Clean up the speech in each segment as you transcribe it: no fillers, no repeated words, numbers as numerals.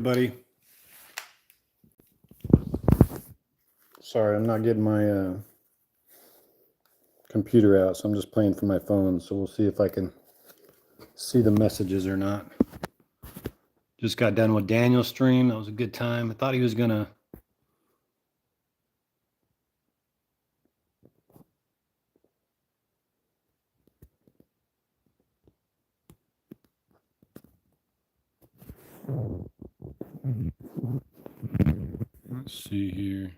Buddy. Sorry, I'm not getting my computer out, so I'm just playing from my phone. So we'll see if I can see the messages or not. Just got done with Daniel's stream. That was a good time. I thought he was gonna let's see here.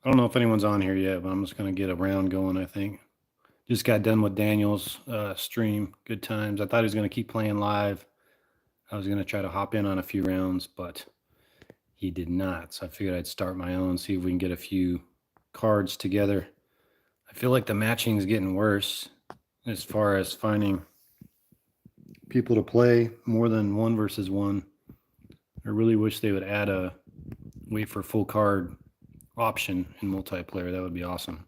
I don't know if anyone's on here yet, but I'm just gonna get a round going, I think. Just got done with Daniel's stream. Good times. I thought he was gonna keep playing live. I was gonna try to hop in on a few rounds, but he did not. So I figured I'd start my own, see if we can get a few cards together. I feel like the matching is getting worse as far as finding people to play more than 1 versus 1. I really wish they would add a wait for full card option in multiplayer. That would be awesome.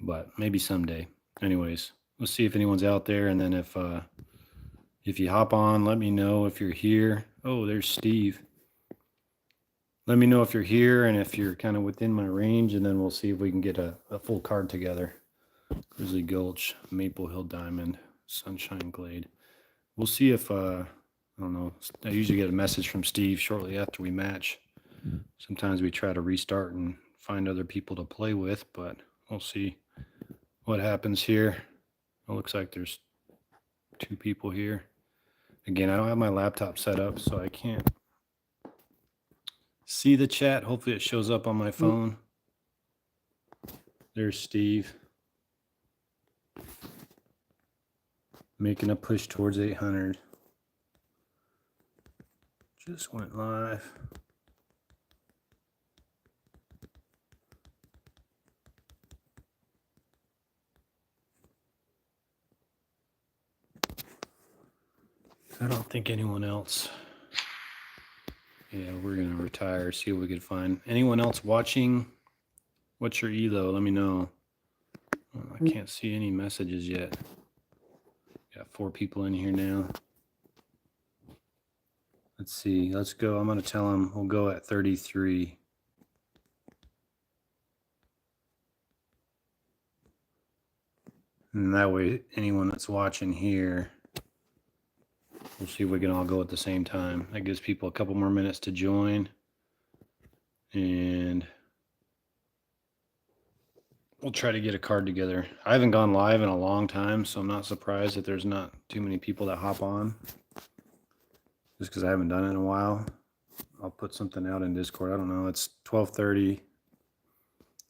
But maybe someday. Anyways, let's see if anyone's out there, and then if you hop on, let me know if you're here. Oh, there's Steve. Let me know if you're here and if you're kind of within my range, and then we'll see if we can get a full card together. Grizzly Gulch, Maple Hill Diamond, Sunshine Glade. We'll see if, I don't know, I usually get a message from Steve shortly after we match. Sometimes we try to restart and find other people to play with, but we'll see what happens here. It looks like there's 2 people here. Again, I don't have my laptop set up, so I can't see the chat. Hopefully it shows up on my phone. There's Steve. Making a push towards 800. Just went live. I don't think anyone else. Yeah, we're going to retire, see what we can find. Anyone else watching? What's your ELO? Let me know. I can't see any messages yet. Got 4 people in here now. Let's see. Let's go. I'm going to tell them we'll go at 33. And that way, anyone that's watching here, we'll see if we can all go at the same time. That gives people a couple more minutes to join. And we'll try to get a card together. I haven't gone live in a long time, so I'm not surprised that there's not too many people that hop on. Just because I haven't done it in a while. I'll put something out in Discord. I don't know. It's 12:30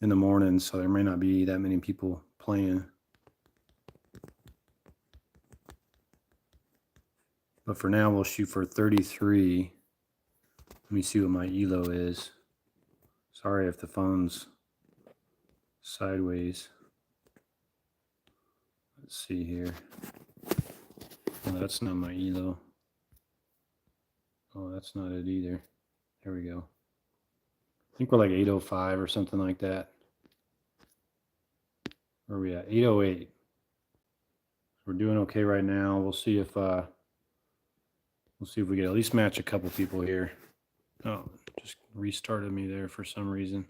in the morning, so there may not be that many people playing. But for now, we'll shoot for 33. Let me see what my ELO is. Sorry if the phone's sideways. Let's see here. Oh, that's not my ELO. Oh, that's not it either. There we go. I think we're like 805 or something like that. Where are we at? 808. We're doing okay right now. We'll see if we can at least match a couple people here. Oh, just restarted me there for some reason.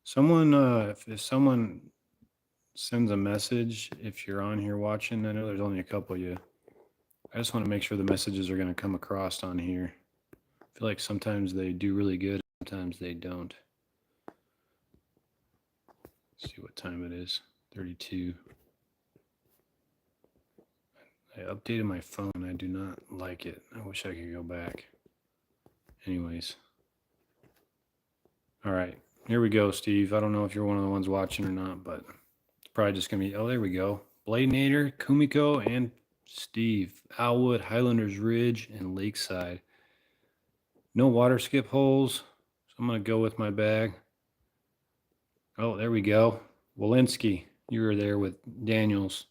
Someone, if someone sends a message, if you're on here watching, I know there's only a couple of you. I just want to make sure the messages are going to come across on here. I feel like sometimes they do really good, sometimes they don't. Let's see what time it is. 32. I updated my phone. I do not like it. I wish I could go back. Anyways. All right. Here we go, Steve. I don't know if you're one of the ones watching or not, but it's probably just going to be, oh, there we go. Bladenator, Kumiko, and Steve. Alwood, Highlanders Ridge, and Lakeside. No water skip holes, so I'm going to go with my bag. Oh, there we go. Walensky, you were there with Daniels.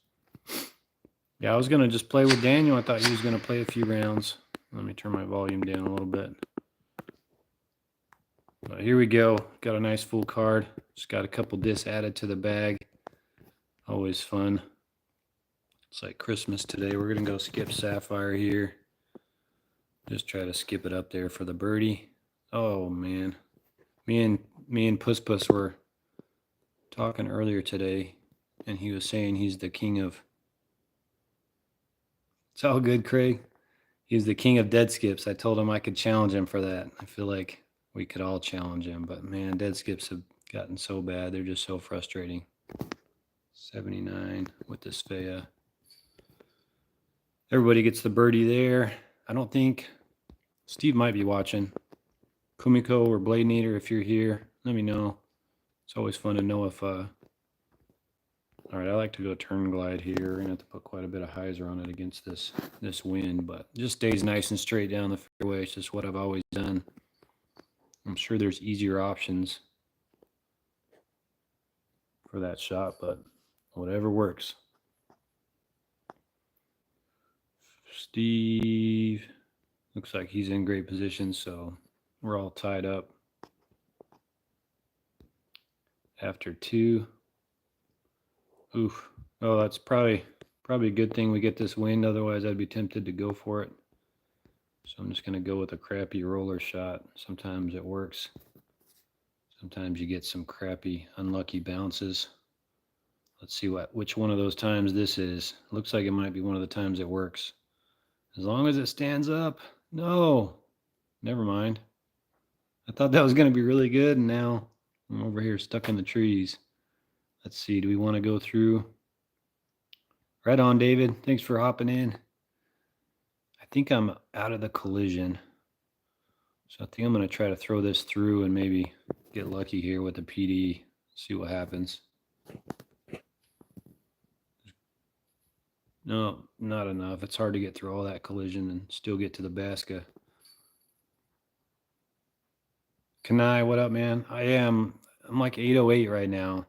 Yeah, I was going to just play with Daniel. I thought he was going to play a few rounds. Let me turn my volume down a little bit. Here we go. Got a nice full card. Just got a couple discs added to the bag. Always fun. It's like Christmas today. We're going to go skip Sapphire here. Just try to skip it up there for the birdie. Oh, man. Me and Puss Puss were talking earlier today, and he was saying he's the king of... It's all good, Craig. He's the king of dead skips. I told him I could challenge him for that. I feel like we could all challenge him, but man, dead skips have gotten so bad. They're just so frustrating. 79 with this Faya. Everybody gets the birdie there. I don't think Steve might be watching. Kumiko or Blade Neater, if you're here, let me know. It's always fun to know if all right, I like to go turn glide here. We're gonna have to put quite a bit of hyzer on it against this wind, but it just stays nice and straight down the fairway. It's just what I've always done. I'm sure there's easier options for that shot, but whatever works. Steve looks like he's in great position, so we're all tied up after 2. Oof. Oh, that's probably a good thing we get this wind. Otherwise, I'd be tempted to go for it. So I'm just going to go with a crappy roller shot. Sometimes it works. Sometimes you get some crappy, unlucky bounces. Let's see which one of those times this is. Looks like it might be one of the times it works. As long as it stands up. No. Never mind. I thought that was going to be really good, and now I'm over here stuck in the trees. Let's see. Do we want to go through? Right on, David. Thanks for hopping in. I think I'm out of the collision. So I think I'm going to try to throw this through and maybe get lucky here with the PD. See what happens. No, not enough. It's hard to get through all that collision and still get to the basket. Kanai, what up, man? I'm like 808 right now.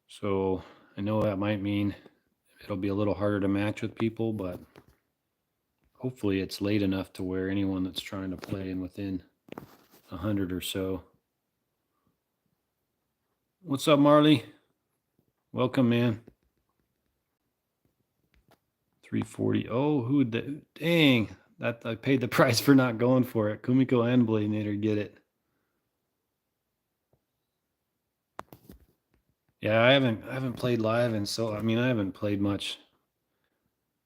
So I know that might mean it'll be a little harder to match with people, but hopefully it's late enough to where anyone that's trying to play in within 100 or so. What's up, Marley? Welcome, man. 340. Oh, dang. That I paid the price for not going for it. Kumiko and Blade Nader get it. Yeah, I haven't played live, and so I haven't played much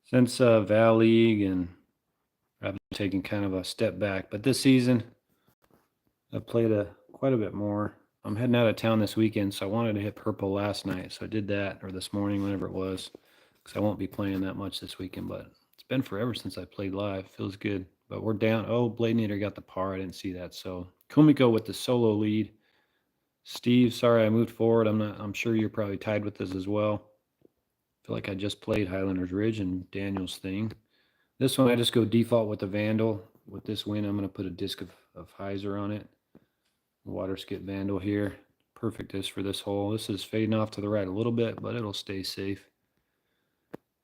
since Val League, and I've taken kind of a step back. But this season, I've played quite a bit more. I'm heading out of town this weekend, so I wanted to hit purple last night, so I did that, or this morning, whenever it was, because I won't be playing that much this weekend. But it's been forever since I played live. Feels good. But we're down. Oh, Blade Nader got the par. I didn't see that. So Kumiko with the solo lead. Steve, sorry I moved forward. I'm sure you're probably tied with this as well. I feel like I just played Highlanders Ridge and Daniel's thing. This one I just go default with the Vandal. With this win, I'm going to put a disc of hyzer on it. Water skip Vandal here. Perfect disc for this hole. This is fading off to the right a little bit, but it'll stay safe.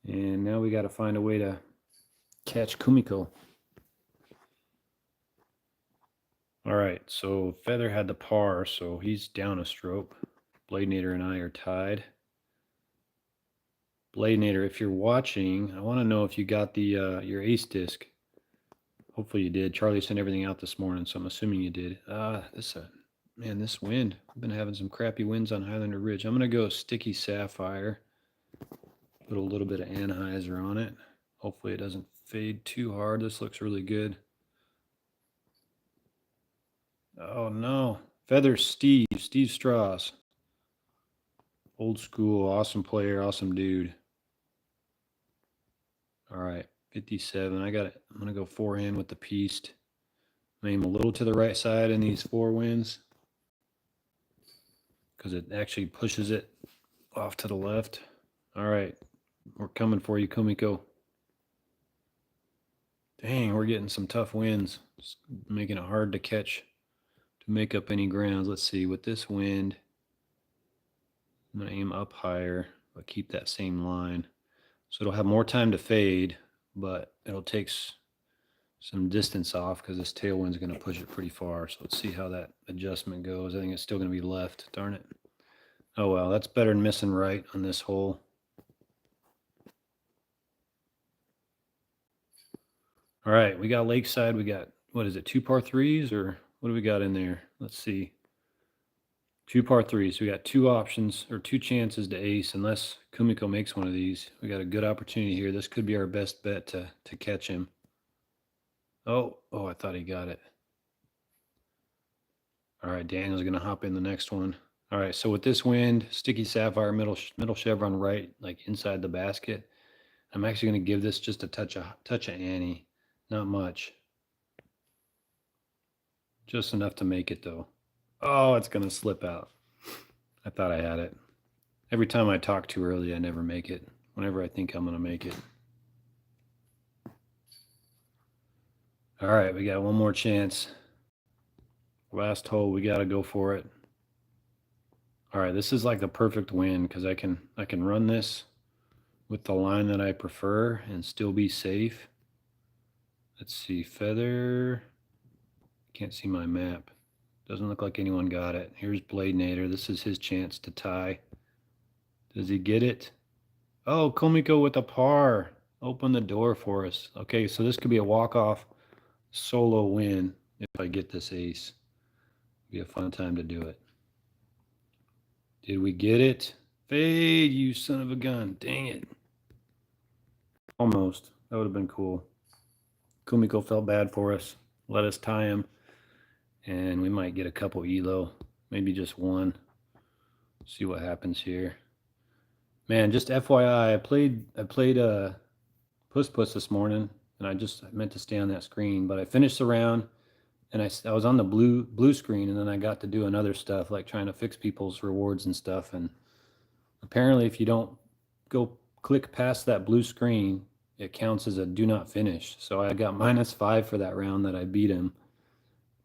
And now we got to find a way to catch Kumiko. All right, so Feather had the par, so he's down a stroke. Blade Nader and I are tied. Blade Nader, if you're watching, I want to know if you got the your ace disc. Hopefully you did. Charlie sent everything out this morning, so I'm assuming you did. This wind. I've been having some crappy winds on Highlander Ridge. I'm going to go Sticky Sapphire. Put a little bit of anhyzer on it. Hopefully it doesn't fade too hard. This looks really good. Oh no. Feather Steve Strauss. Old school, awesome player, awesome dude. All right, 57. I got it. I'm going to go forehand with the pieced. Aim a little to the right side in these 4 winds because it actually pushes it off to the left. All right, we're coming for you, Kumiko. Dang, we're getting some tough winds. It's making it hard to catch, to make up any grounds. Let's see, with this wind, I'm going to aim up higher, but keep that same line. So it'll have more time to fade, but it'll take some distance off because this tailwind's going to push it pretty far. So let's see how that adjustment goes. I think it's still going to be left. Darn it. Oh well, that's better than missing right on this hole. All right, we got Lakeside. We got, what is it, 2 par 3s, or what do we got in there? Let's see. 2 par 3s. We got 2 options, or 2 chances to ace, unless Kumiko makes one of these. We got a good opportunity here. This could be our best bet to catch him. Oh, I thought he got it. All right, Daniel's going to hop in the next one. All right, so with this wind, sticky sapphire, middle chevron right, like inside the basket. I'm actually going to give this just a touch of ante, not much. Just enough to make it though. Oh, it's going to slip out. I thought I had it. Every time I talk too early, I never make it. Whenever I think I'm going to make it. All right, we got one more chance. Last hole, we got to go for it. All right, this is like the perfect win because I can run this with the line that I prefer and still be safe. Let's see, feather. Can't see my map. Doesn't look like anyone got it. Here's Blade Nader. This is his chance to tie. Does he get it? Oh, Komiko with a par. Open the door for us. Okay, so this could be a walk-off solo win if I get this ace. Be a fun time to do it. Did we get it? Fade, you son of a gun. Dang it. Almost. That would have been cool. Kumiko felt bad for us. Let us tie him. And we might get a couple elo. Maybe just one. See what happens here. Man, just FYI, I played Puss Puss this morning, and I meant to stay on that screen, but I finished the round, and I was on the blue screen, and then I got to doing other stuff like trying to fix people's rewards and stuff. And apparently, if you don't go click past that blue screen, it counts as a do not finish. So I got -5 for that round that I beat him,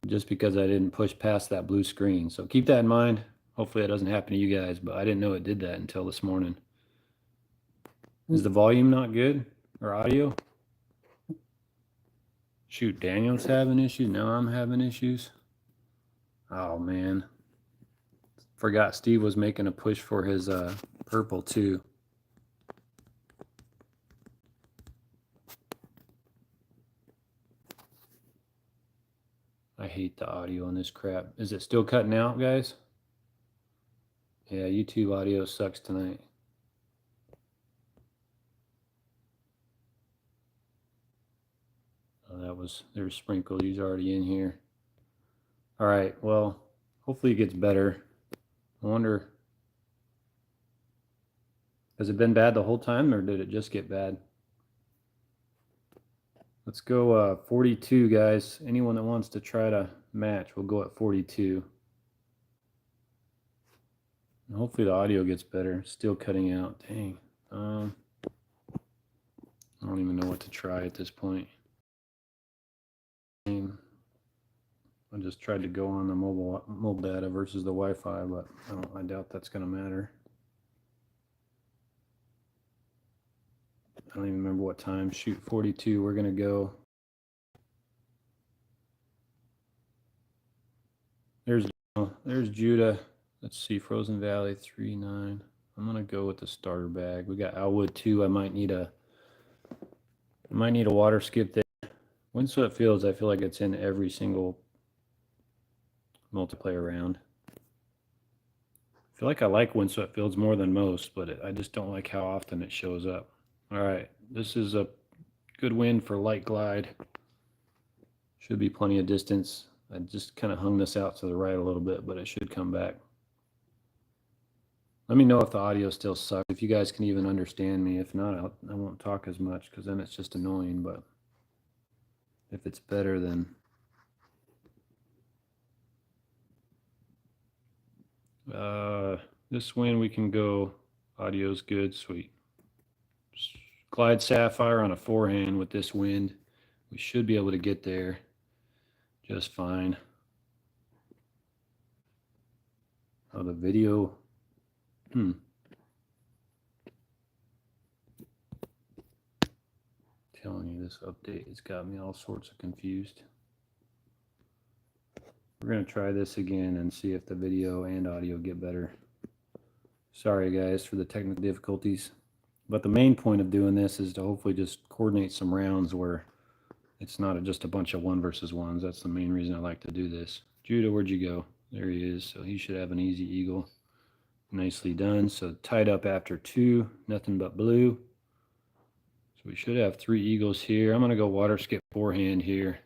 just because I didn't push past that blue screen. So keep that in mind. Hopefully that doesn't happen to you guys, but I didn't know it did that until this morning. Is the volume not good, or audio? Shoot, Daniel's having issues. Now I'm having issues. Oh, man. Forgot Steve was making a push for his purple, too. I hate the audio on this crap. Is it still cutting out, guys? Yeah, YouTube audio sucks tonight. Oh, there's Sprinkle. He's already in here. All right, well, hopefully it gets better. I wonder, has it been bad the whole time, or did it just get bad? Let's go 42, guys. Anyone that wants to try to match, we'll go at 42. And hopefully the audio gets better. Still cutting out. Dang. I don't even know what to try at this point. I just tried to go on the mobile data versus the Wi-Fi, but I doubt that's going to matter. I don't even remember what time. Shoot, 42. We're going to go. There's Judah. Let's see, Frozen Valley 3-9. I'm going to go with the starter bag. We got Alwood 2. I might need a water skip there. Windswept Fields, I feel like it's in every single multiplayer round. I feel like I like Windswept Fields more than most, but I just don't like how often it shows up. All right, this is a good win for Light Glide. Should be plenty of distance. I just kind of hung this out to the right a little bit, but it should come back. Let me know if the audio still sucks, if you guys can even understand me. If not, I won't talk as much because then it's just annoying, but if it's better, then this win we can go. Audio's good, sweet. Glide Sapphire on a forehand with this wind. We should be able to get there just fine. Oh, the video. 10 telling you, this update has got me all sorts of confused. We're going to try this again and see if the video and audio get better. Sorry guys for the technical difficulties. But the main point of doing this is to hopefully just coordinate some rounds where it's not just a bunch of 1 versus 1s. That's the main reason I like to do this. Judah, where'd you go? There he is. So he should have an easy eagle. Nicely done. So tied up after 2, nothing but blue. So we should have 3 eagles here. I'm going to go water skip forehand here.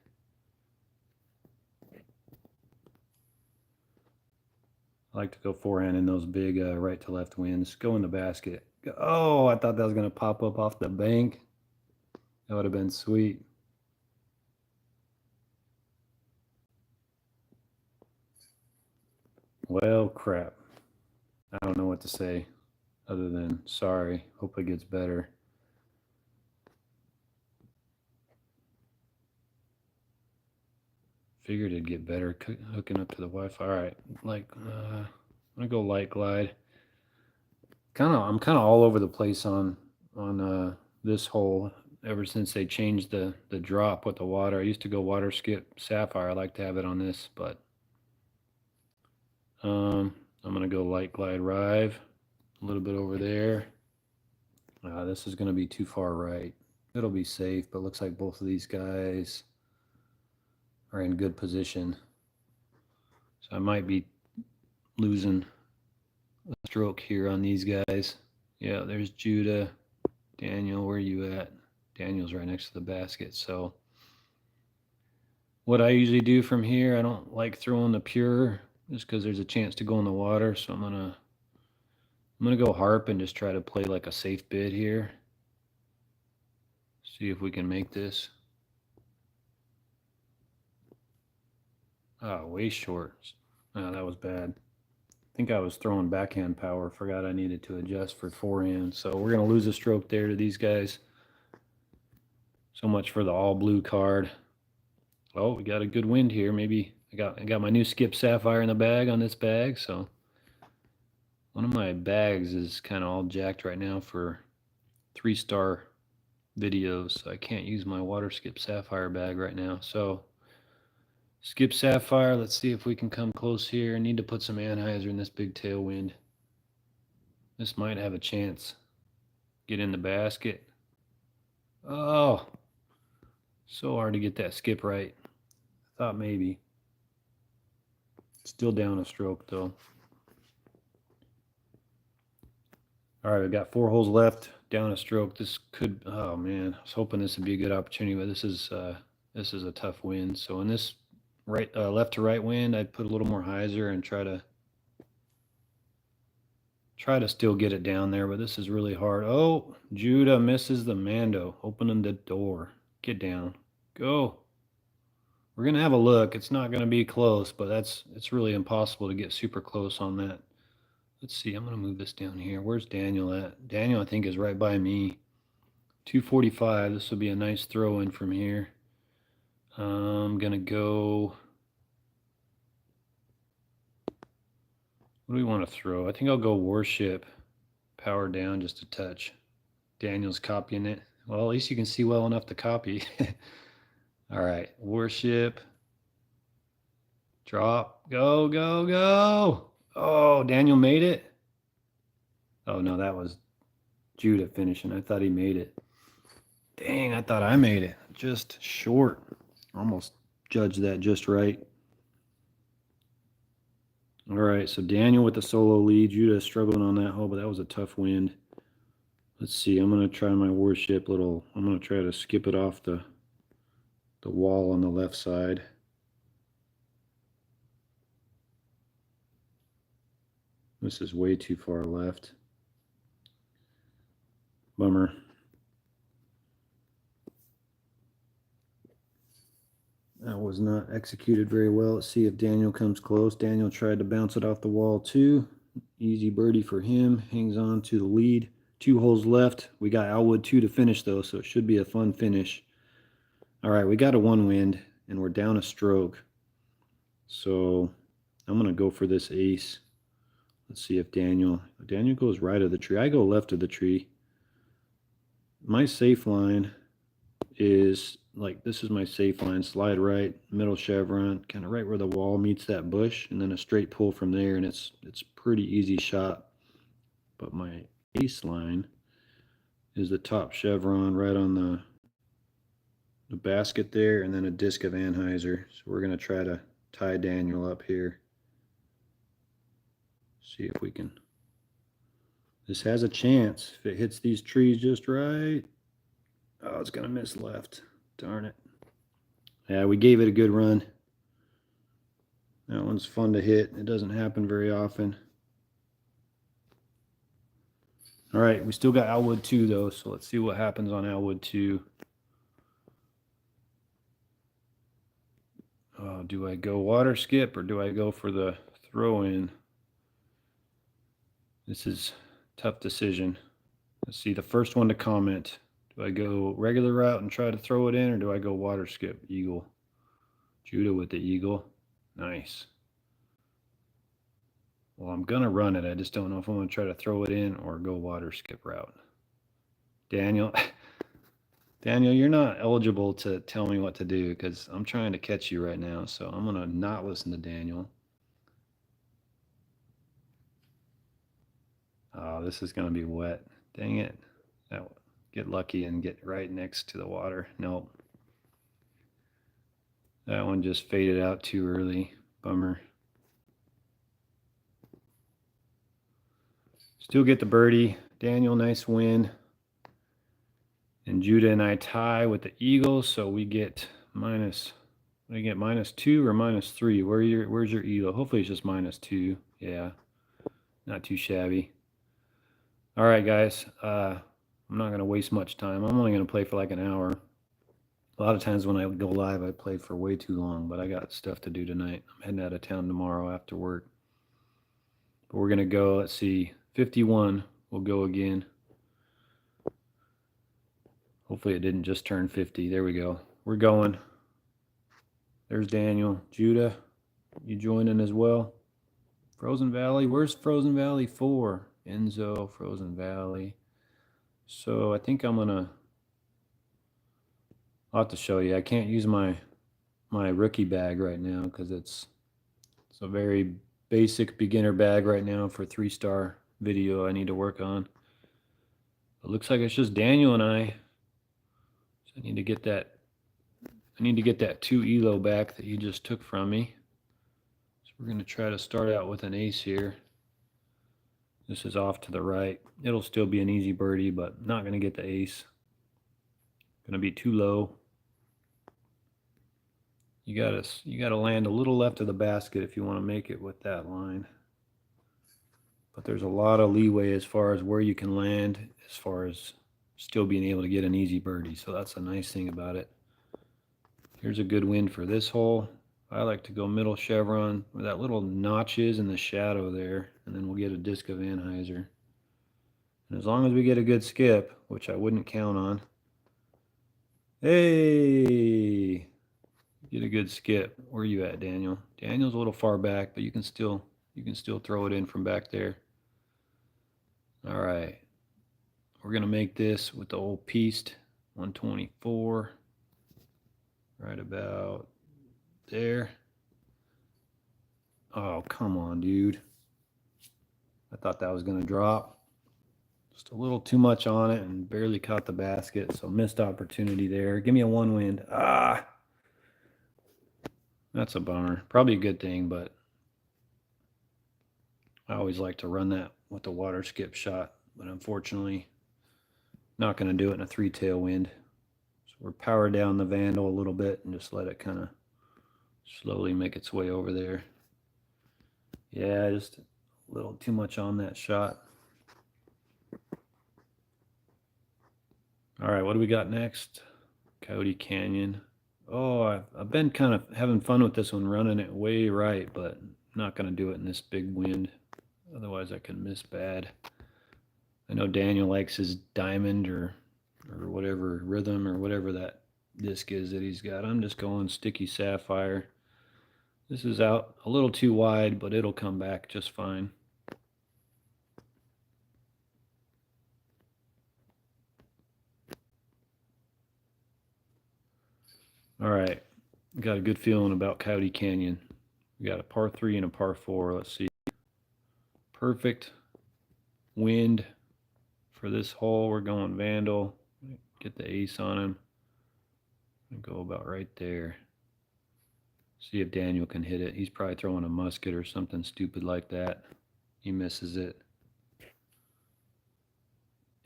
I like to go forehand in those big right to left winds. Go in the basket. Oh, I thought that was going to pop up off the bank. That would have been sweet. Well, crap. I don't know what to say other than sorry. Hope it gets better. Figured it'd get better hooking up to the Wi-Fi. All right, I'm gonna go light glide. I'm kind of all over the place on this hole ever since they changed the drop with the water. I used to go water skip sapphire. I like to have it on this, but I'm gonna go light glide rive a little bit over there. This is gonna be too far right. It'll be safe, but looks like both of these guys are in good position. So I might be losing a stroke here on these guys. Yeah, there's Judah. Daniel, where are you at? Daniel's right next to the basket. So what I usually do from here, I don't like throwing the pure just because there's a chance to go in the water. So I'm gonna go harp and just try to play like a safe bid here. See if we can make this. Oh, way short. Oh, that was bad. I think I was throwing backhand power. Forgot I needed to adjust for forehand. So we're going to lose a stroke there to these guys. So much for the all blue card. Oh, we got a good wind here. Maybe I got my new Skip Sapphire in the bag on this bag. So one of my bags is kind of all jacked right now for 3-star videos. So I can't use my water Skip Sapphire bag right now. So Skip Sapphire, let's see if we can come close here. I need to put some anhyzer in this big tailwind. This might have a chance. Get in the basket. Oh, so hard to get that skip right. I thought maybe. Still down a stroke though. All right, we've got 4 holes left, down a stroke. This could, oh man, I was hoping this would be a good opportunity, but this is a tough wind. So in this left to right wind, I'd put a little more hyzer and try to still get it down there, but this is really hard. Oh, Judah misses the Mando, opening the door. Get down. Go. We're going to have a look. It's not going to be close, but it's really impossible to get super close on that. Let's see. I'm going to move this down here. Where's Daniel at? Daniel, I think, is right by me. 245. This will be a nice throw in from here. I'm going to go... What do we want to throw? I think I'll go Warship. Power down just a touch. Daniel's copying it. Well, at least you can see well enough to copy. All right, Warship. Drop. Go, go, go. Oh, Daniel made it. Oh, no, that was Judah finishing. I thought he made it. Dang, I thought I made it. Just short. Almost judged that just right. All right, so Daniel with the solo lead. Judah struggling on that hole, but that was a tough wind. Let's see. I'm going to try my Warship little. I'm going to try to skip it off the wall on the left side. This is way too far left. Bummer. That was not executed very well. Let's see if Daniel comes close. Daniel tried to bounce it off the wall too. Easy birdie for him. Hangs on to the lead. 2 holes left. We got Alwood 2 to finish though, so it should be a fun finish. All right, we got a 1 wind and we're down a stroke. So I'm going to go for this ace. Let's see if Daniel goes right of the tree. I go left of the tree. My safe line is like, this is my safe line, slide right, middle chevron, kind of right where the wall meets that bush, and then a straight pull from there, and it's pretty easy shot. But my ace line is the top chevron right on the basket there, and then a disc of anhyzer. So we're going to try to tie Daniel up here. See if we can. This has a chance if it hits these trees just right. Oh, it's going to miss left. Darn it. Yeah, we gave it a good run. That one's fun to hit. It doesn't happen very often. All right, we still got Alwood 2 though, so let's see what happens on Alwood 2. Do I go water skip or do I go for the throw in? This is a tough decision. Let's see, the first one to comment. Do I go regular route and try to throw it in, or do I go water skip? Eagle. Judah with the eagle. Nice. Well, I'm going to run it. I just don't know if I'm going to try to throw it in or go water skip route. Daniel, Daniel, you're not eligible to tell me what to do because I'm trying to catch you right now. So I'm going to not listen to Daniel. Oh, this is going to be wet. Dang it. Get lucky and get right next to the water. Nope. That one just faded out too early. Bummer. Still get the birdie. Daniel, nice win. And Judah and I tie with the eagle, so we get minus. We get -2 or -3. Where's your eagle? Hopefully it's just -2. Yeah, not too shabby. All right, guys. I'm not gonna waste much time. I'm only gonna play for like an hour. A lot of times when I go live, I play for way too long, but I got stuff to do tonight. I'm heading out of town tomorrow after work. But we're gonna go. Let's see, 51. We'll go again. Hopefully it didn't just turn 50. There we go. We're going. There's Daniel. Judah, you joining as well? Frozen Valley. Where's Frozen Valley 4? Enzo, Frozen Valley. So I think I'm gonna. I'll have to show you. I can't use my rookie bag right now because it's a very basic beginner bag right now for 3-star video I need to work on. It looks like it's just Daniel and I. So I need to get that. I need to get that 2 elo back that you just took from me. So we're gonna try to start out with an ace here. This is off to the right. It'll still be an easy birdie, but not gonna get the ace. Gonna be too low. You gotta land a little left of the basket if you want to make it with that line. But there's a lot of leeway as far as where you can land, as far as still being able to get an easy birdie. So that's a nice thing about it. Here's a good wind for this hole. I like to go middle chevron where that little notch is in the shadow there, and then we'll get a disc of anhyzer. And as long as we get a good skip, which I wouldn't count on. Hey! Get a good skip. Where are you at, Daniel? Daniel's a little far back, but you can still throw it in from back there. All right. We're gonna make this with the old pieced 124. Right about there. Oh, come on, dude. I thought that was gonna drop. Just a little too much on it and barely caught the basket, so missed opportunity there. Give me a 1 wind. Ah! That's a bummer. Probably a good thing, but I always like to run that with the water skip shot, but unfortunately, not going to do it in a 3-tail wind. So we're power down the Vandal a little bit and just let it kind of slowly make its way over there. Yeah, just a little too much on that shot. All right, what do we got next? Coyote Canyon. Oh, I've been kind of having fun with this one, running it way right, but not going to do it in this big wind. Otherwise, I can miss bad. I know Daniel likes his diamond or whatever rhythm or whatever that disc is that he's got. I'm just going sticky sapphire. This is out a little too wide, but it'll come back just fine. All right. Got a good feeling about Coyote Canyon. We got a par 3 and a par 4. Let's see. Perfect wind for this hole. We're going Vandal. Get the ace on him. Go about right there. See if Daniel can hit it. He's probably throwing a musket or something stupid like that. He misses it.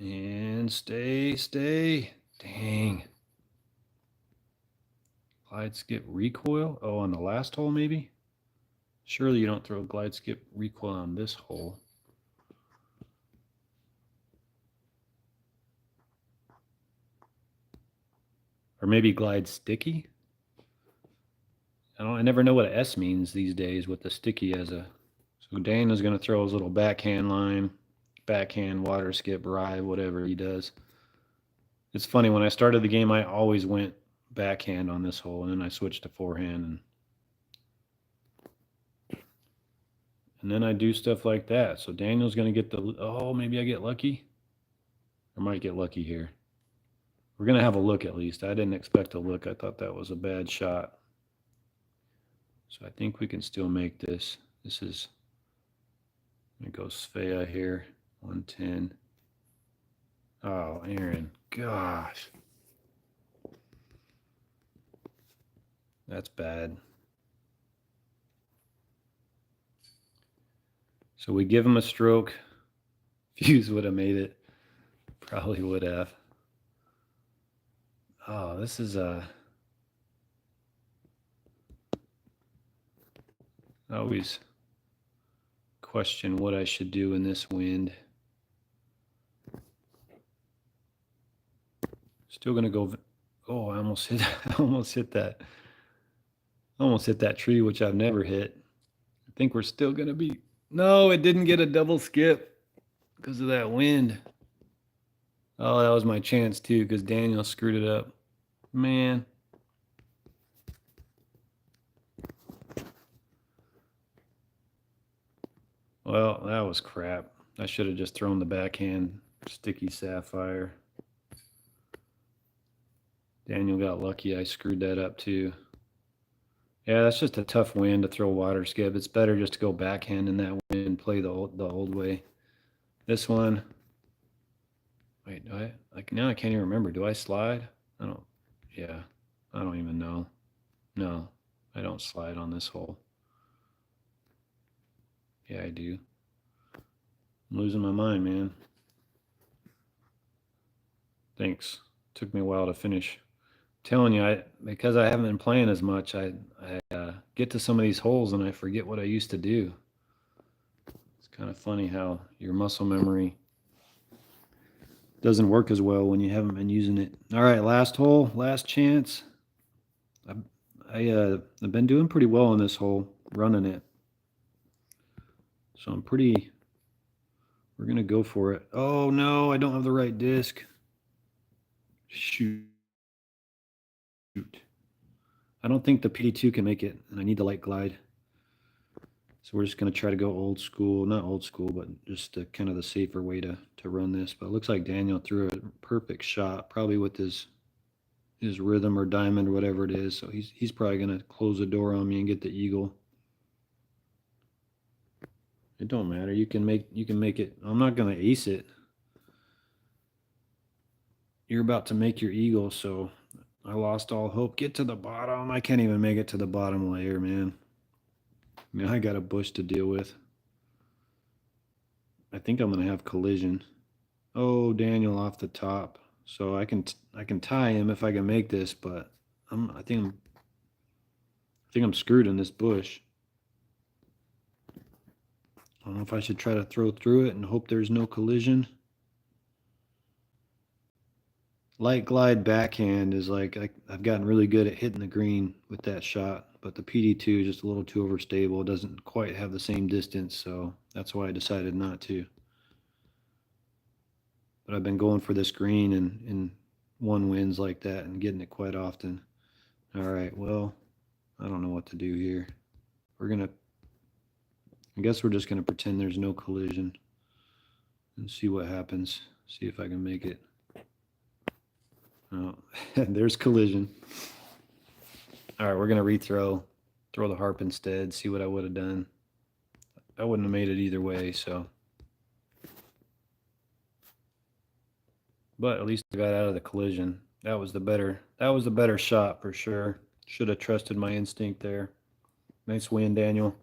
And stay. Dang. Glide skip recoil? Oh, on the last hole maybe? Surely you don't throw glide skip recoil on this hole. Or maybe glide sticky? I never know what a S means these days with the sticky as a. So Daniel's going to throw his little backhand line, backhand water skip, ride, whatever he does. It's funny, when I started the game, I always went backhand on this hole, and then I switched to forehand, and then I do stuff like that. So Daniel's going to get the, oh, maybe I get lucky? I might get lucky here. We're going to have a look at least. I didn't expect a look. I thought that was a bad shot. So I think we can still make this. This is, I'm going to go Svea here, 110. Oh, Aaron, gosh. That's bad. So we give him a stroke. Fuse would have made it. Probably would have. Oh, this is a. I always question what I should do in this wind. Still gonna go. Oh, I almost hit. I almost hit that. Almost hit that tree, which I've never hit. I think we're still gonna be. No, it didn't get a double skip because of that wind. Oh, that was my chance too, because Daniel screwed it up. Man. Well, that was crap. I should have just thrown the backhand sticky sapphire. Daniel got lucky. I screwed that up too. Yeah, that's just a tough wind to throw water skip. It's better just to go backhand in that wind and play the old way. This one. Wait, do I? Like now I can't even remember. Do I slide? I don't. Yeah, I don't even know. No, I don't slide on this hole. Yeah, I do. I'm losing my mind, man. Thanks. Took me a while to finish. Telling you, because I haven't been playing as much, I get to some of these holes and I forget what I used to do. It's kind of funny how your muscle memory doesn't work as well when you haven't been using it. All right, last hole, last chance. I've been doing pretty well on this hole, running it. So I'm pretty. We're gonna go for it. Oh no, I don't have the right disc. Shoot. I don't think the PD2 can make it, and I need the light glide. So we're just going to try to go old school, not old school, but just kind of the safer way to run this. But it looks like Daniel threw a perfect shot, probably with his rhythm or diamond or whatever it is. So he's probably going to close the door on me and get the eagle. It don't matter. You can make it. I'm not going to ace it. You're about to make your eagle, so I lost all hope. Get to the bottom. I can't even make it to the bottom layer, man. Now I got a bush to deal with. I think I'm going to have collision. Oh, Daniel off the top. So I can tie him if I can make this, but I think I'm screwed in this bush. I don't know if I should try to throw through it and hope there's no collision. Light glide backhand is like I've gotten really good at hitting the green with that shot, but the PD2 is just a little too overstable. It doesn't quite have the same distance, so that's why I decided not to. But I've been going for this green and one wins like that and getting it quite often. All right, well, I don't know what to do here. I guess we're just gonna pretend there's no collision and see what happens. See if I can make it. Oh, there's collision. All right, we're going to rethrow. Throw the harp instead, see what I would have done. I wouldn't have made it either way, so. But at least I got out of the collision. That was the better shot for sure. Should have trusted my instinct there. Nice win, Daniel.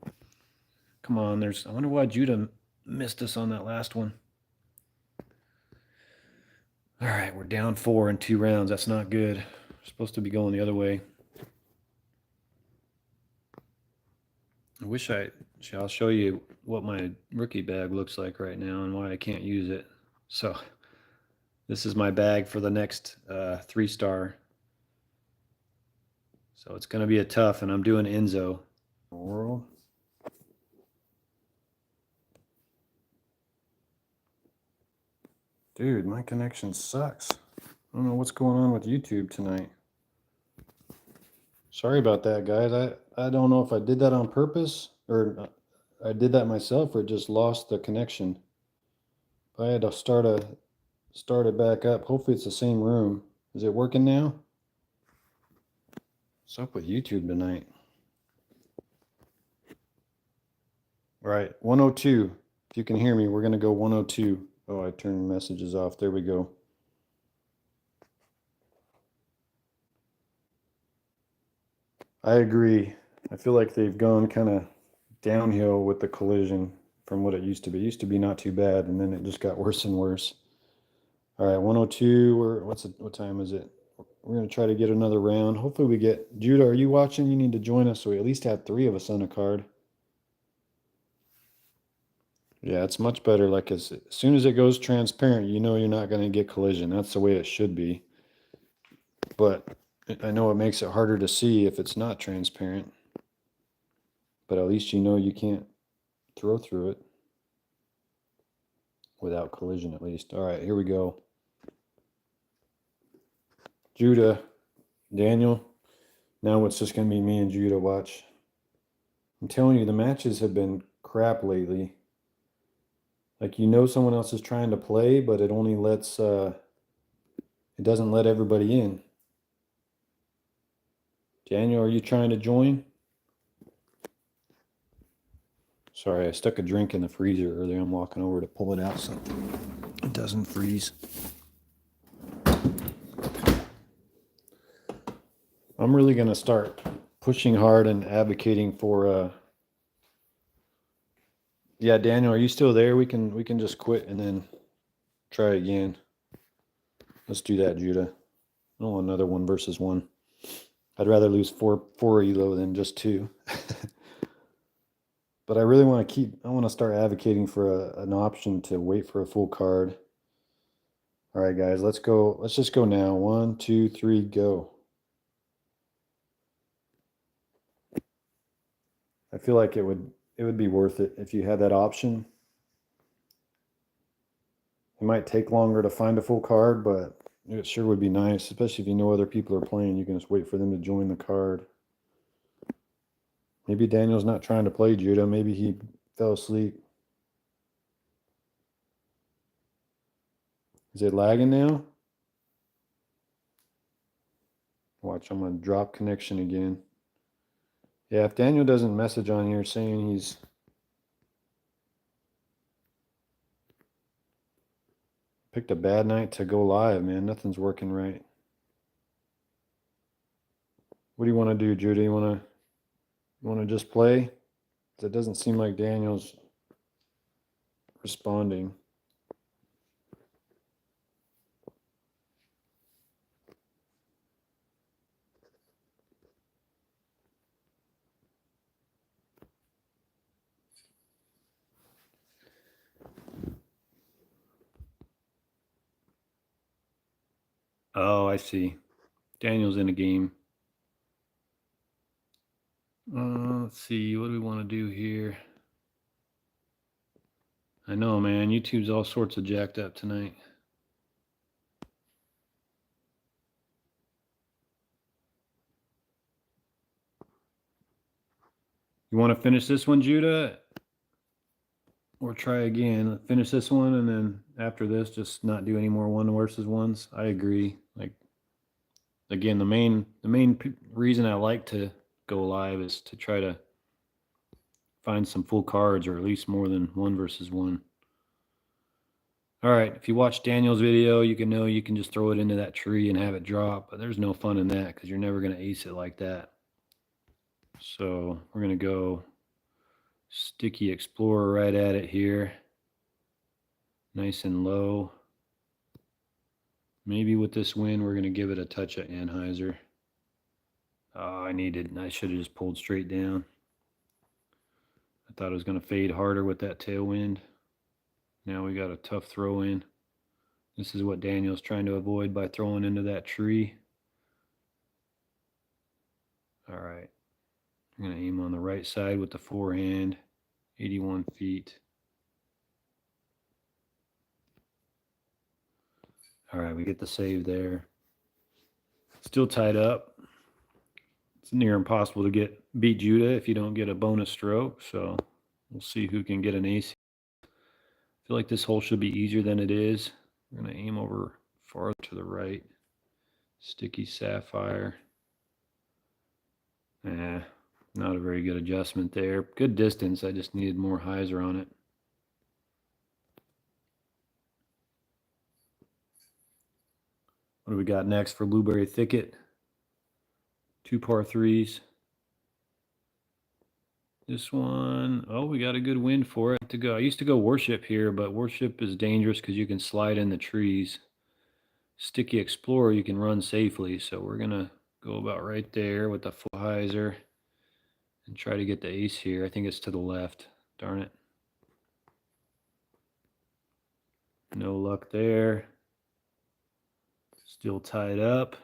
Come on, I wonder why Judah missed us on that last one. All right, we're down 4 in 2 rounds. That's not good. We're supposed to be going the other way. I'll show you what my rookie bag looks like right now and why I can't use it. So this is my bag for the next 3-star. So it's going to be a tough, and I'm doing Enzo. World. Dude, my connection sucks. I don't know what's going on with YouTube tonight. Sorry about that, guys. I don't know if I did that on purpose or I did that myself or just lost the connection. I had to start it back up. Hopefully it's the same room. Is it working now? What's up with YouTube tonight? All right, 102. If you can hear me, we're going to go 102. Oh, I turned messages off. There we go. I agree. I feel like they've gone kind of downhill with the collision from what it used to be. It used to be not too bad, and then it just got worse and worse. All right, 102. What time is it? We're going to try to get another round. Hopefully we get... Judah, are you watching? You need to join us so we at least have 3 of us on a card. Yeah, it's much better. Like as soon as it goes transparent, you know you're not going to get collision. That's the way it should be. But I know it makes it harder to see if it's not transparent. But at least you know you can't throw through it without collision at least. All right, here we go. Judah, Daniel. Now it's just going to be me and Judah. Watch. I'm telling you, the matches have been crap lately. Like, you know someone else is trying to play, but it only lets, it doesn't let everybody in. Daniel, are you trying to join? Sorry, I stuck a drink in the freezer earlier. I'm walking over to pull it out so it doesn't freeze. I'm really going to start pushing hard and advocating for, yeah, Daniel, are you still there? We can just quit and then try again. Let's do that, Judah. I don't want another 1 versus 1. I'd rather lose 4 elo than just 2. But I really want to start advocating for an option to wait for a full card. All right, guys, let's go. Let's just go now. 1, 2, 3, go. I feel like it would be worth it if you had that option. It might take longer to find a full card, but it sure would be nice, especially if you know other people are playing. You can just wait for them to join the card. Maybe Daniel's not trying to play, Judah. Maybe he fell asleep. Is it lagging now? Watch, I'm going to drop connection again. Yeah, if Daniel doesn't message on here saying he's picked a bad night to go live, man. Nothing's working right. What do you want to do, Judah? You want to just play? It doesn't seem like Daniel's responding. Oh, I see. Daniel's in a game. Let's see. What do we want to do here? I know, man. YouTube's all sorts of jacked up tonight. You want to finish this one, Judah? Or try again? Finish this one, and then after this, just not do any more 1 versus 1s? I agree. Like, again, the main reason I like to go live is to try to find some full cards, or at least more than 1v1. All right, if you watch Daniel's video, you can know you can just throw it into that tree and have it drop, but there's no fun in that because you're never going to ace it like that. So we're going to go Sticky Explorer right at it here. Nice and low. Maybe with this wind, we're going to give it a touch of anhyzer. Oh, I should have just pulled straight down. I thought it was going to fade harder with that tailwind. Now we got a tough throw in. This is what Daniel's trying to avoid by throwing into that tree. All right. I'm going to aim on the right side with the forehand. 81 feet. All right, we get the save there. Still tied up. It's near impossible to beat Judah if you don't get a bonus stroke. So we'll see who can get an ace. I feel like this hole should be easier than it is. We're going to aim over far to the right. Sticky Sapphire. Not a very good adjustment there. Good distance. I just needed more hyzer on it. What do we got next for Blueberry Thicket? 2 par 3s. This one, oh, we got a good wind for it to go. I used to go Worship here, but Worship is dangerous because you can slide in the trees. Sticky Explorer, you can run safely. So we're going to go about right there with the full hyzer and try to get the ace here. I think it's to the left. Darn it. No luck there. Still tied up.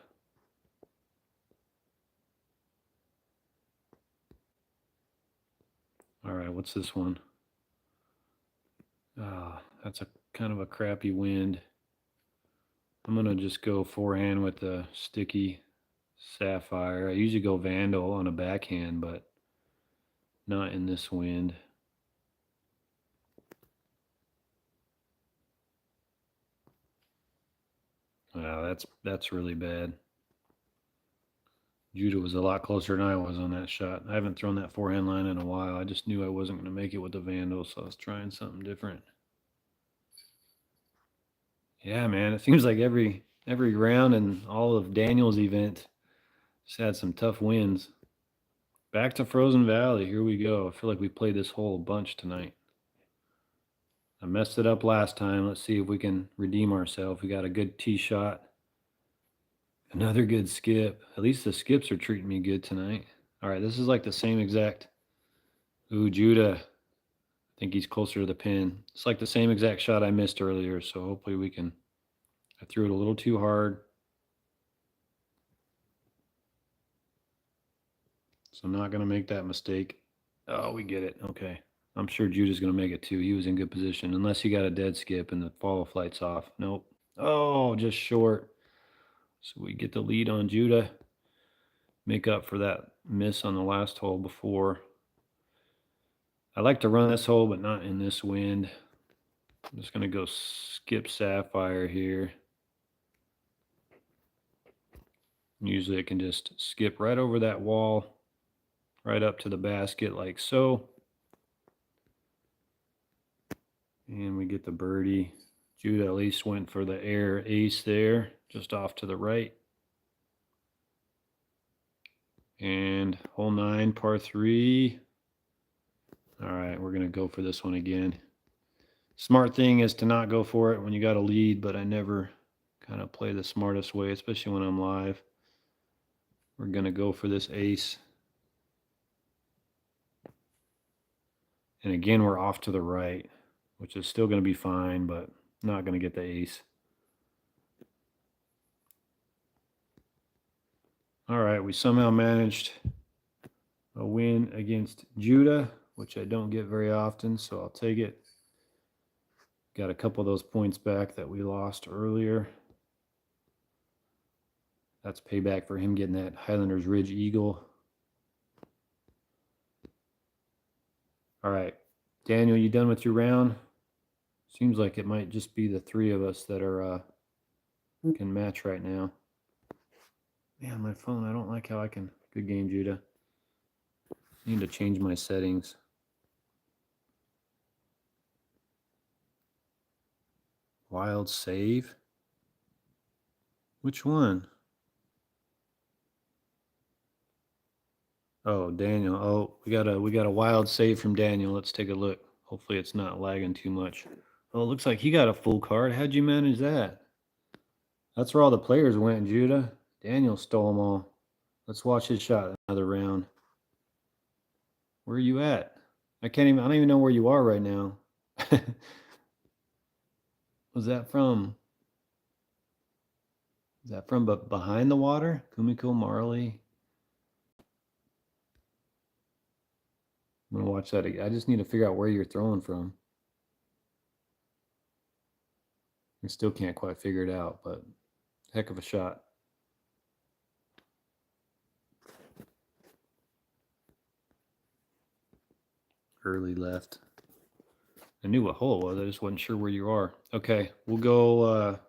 All right, what's this one? That's a kind of a crappy wind. I'm going to just go forehand with the Sticky Sapphire. I usually go Vandal on a backhand, but not in this wind. Wow, that's really bad. Judah was a lot closer than I was on that shot. I haven't thrown that forehand line in a while. I just knew I wasn't going to make it with the Vandal, so I was trying something different. Yeah, man, it seems like every round in all of Daniel's event just had some tough wins. Back to Frozen Valley. Here we go. I feel like we played this hole a bunch tonight. I messed it up last time. Let's see if we can redeem ourselves. We got a good tee shot. Another good skip. At least the skips are treating me good tonight. All right, this is like the same exact. Ooh, Judah. I think he's closer to the pin. It's like the same exact shot I missed earlier, so hopefully we can. I threw it a little too hard. So I'm not going to make that mistake. Oh, we get it. Okay. I'm sure Judah's going to make it too. He was in good position, unless he got a dead skip and the follow flight's off. Nope. Oh, just short. So we get the lead on Judah. Make up for that miss on the last hole before. I like to run this hole, but not in this wind. I'm just going to go skip Sapphire here. Usually I can just skip right over that wall, right up to the basket like so. And we get the birdie. Judah at least went for the air ace there, just off to the right. And hole 9, par 3. All right, we're going to go for this one again. Smart thing is to not go for it when you got a lead, but I never kind of play the smartest way, especially when I'm live. We're going to go for this ace. And again, we're off to the right, which is still going to be fine, but not going to get the ace. All right, we somehow managed a win against Judah, which I don't get very often, so I'll take it. Got a couple of those points back that we lost earlier. That's payback for him getting that Highlanders Ridge Eagle. All right, Daniel, you done with your round? Seems like it might just be the three of us that are can match right now. Man, my phone, I don't like how I can. Good game, Judah. I need to change my settings. Wild save? Which one? Oh, Daniel. Oh, we got a wild save from Daniel. Let's take a look. Hopefully it's not lagging too much. Oh, it looks like he got a full card. How'd you manage that? That's where all the players went, Judah. Daniel stole them all. Let's watch his shot another round. Where are you at? I don't even know where you are right now. Was that from? Is that from behind the water? Kumiko Marley. I'm gonna watch that again. I just need to figure out where you're throwing from. I still can't quite figure it out, but heck of a shot. Early left. I knew what hole it was. I just wasn't sure where you are. Okay, we'll go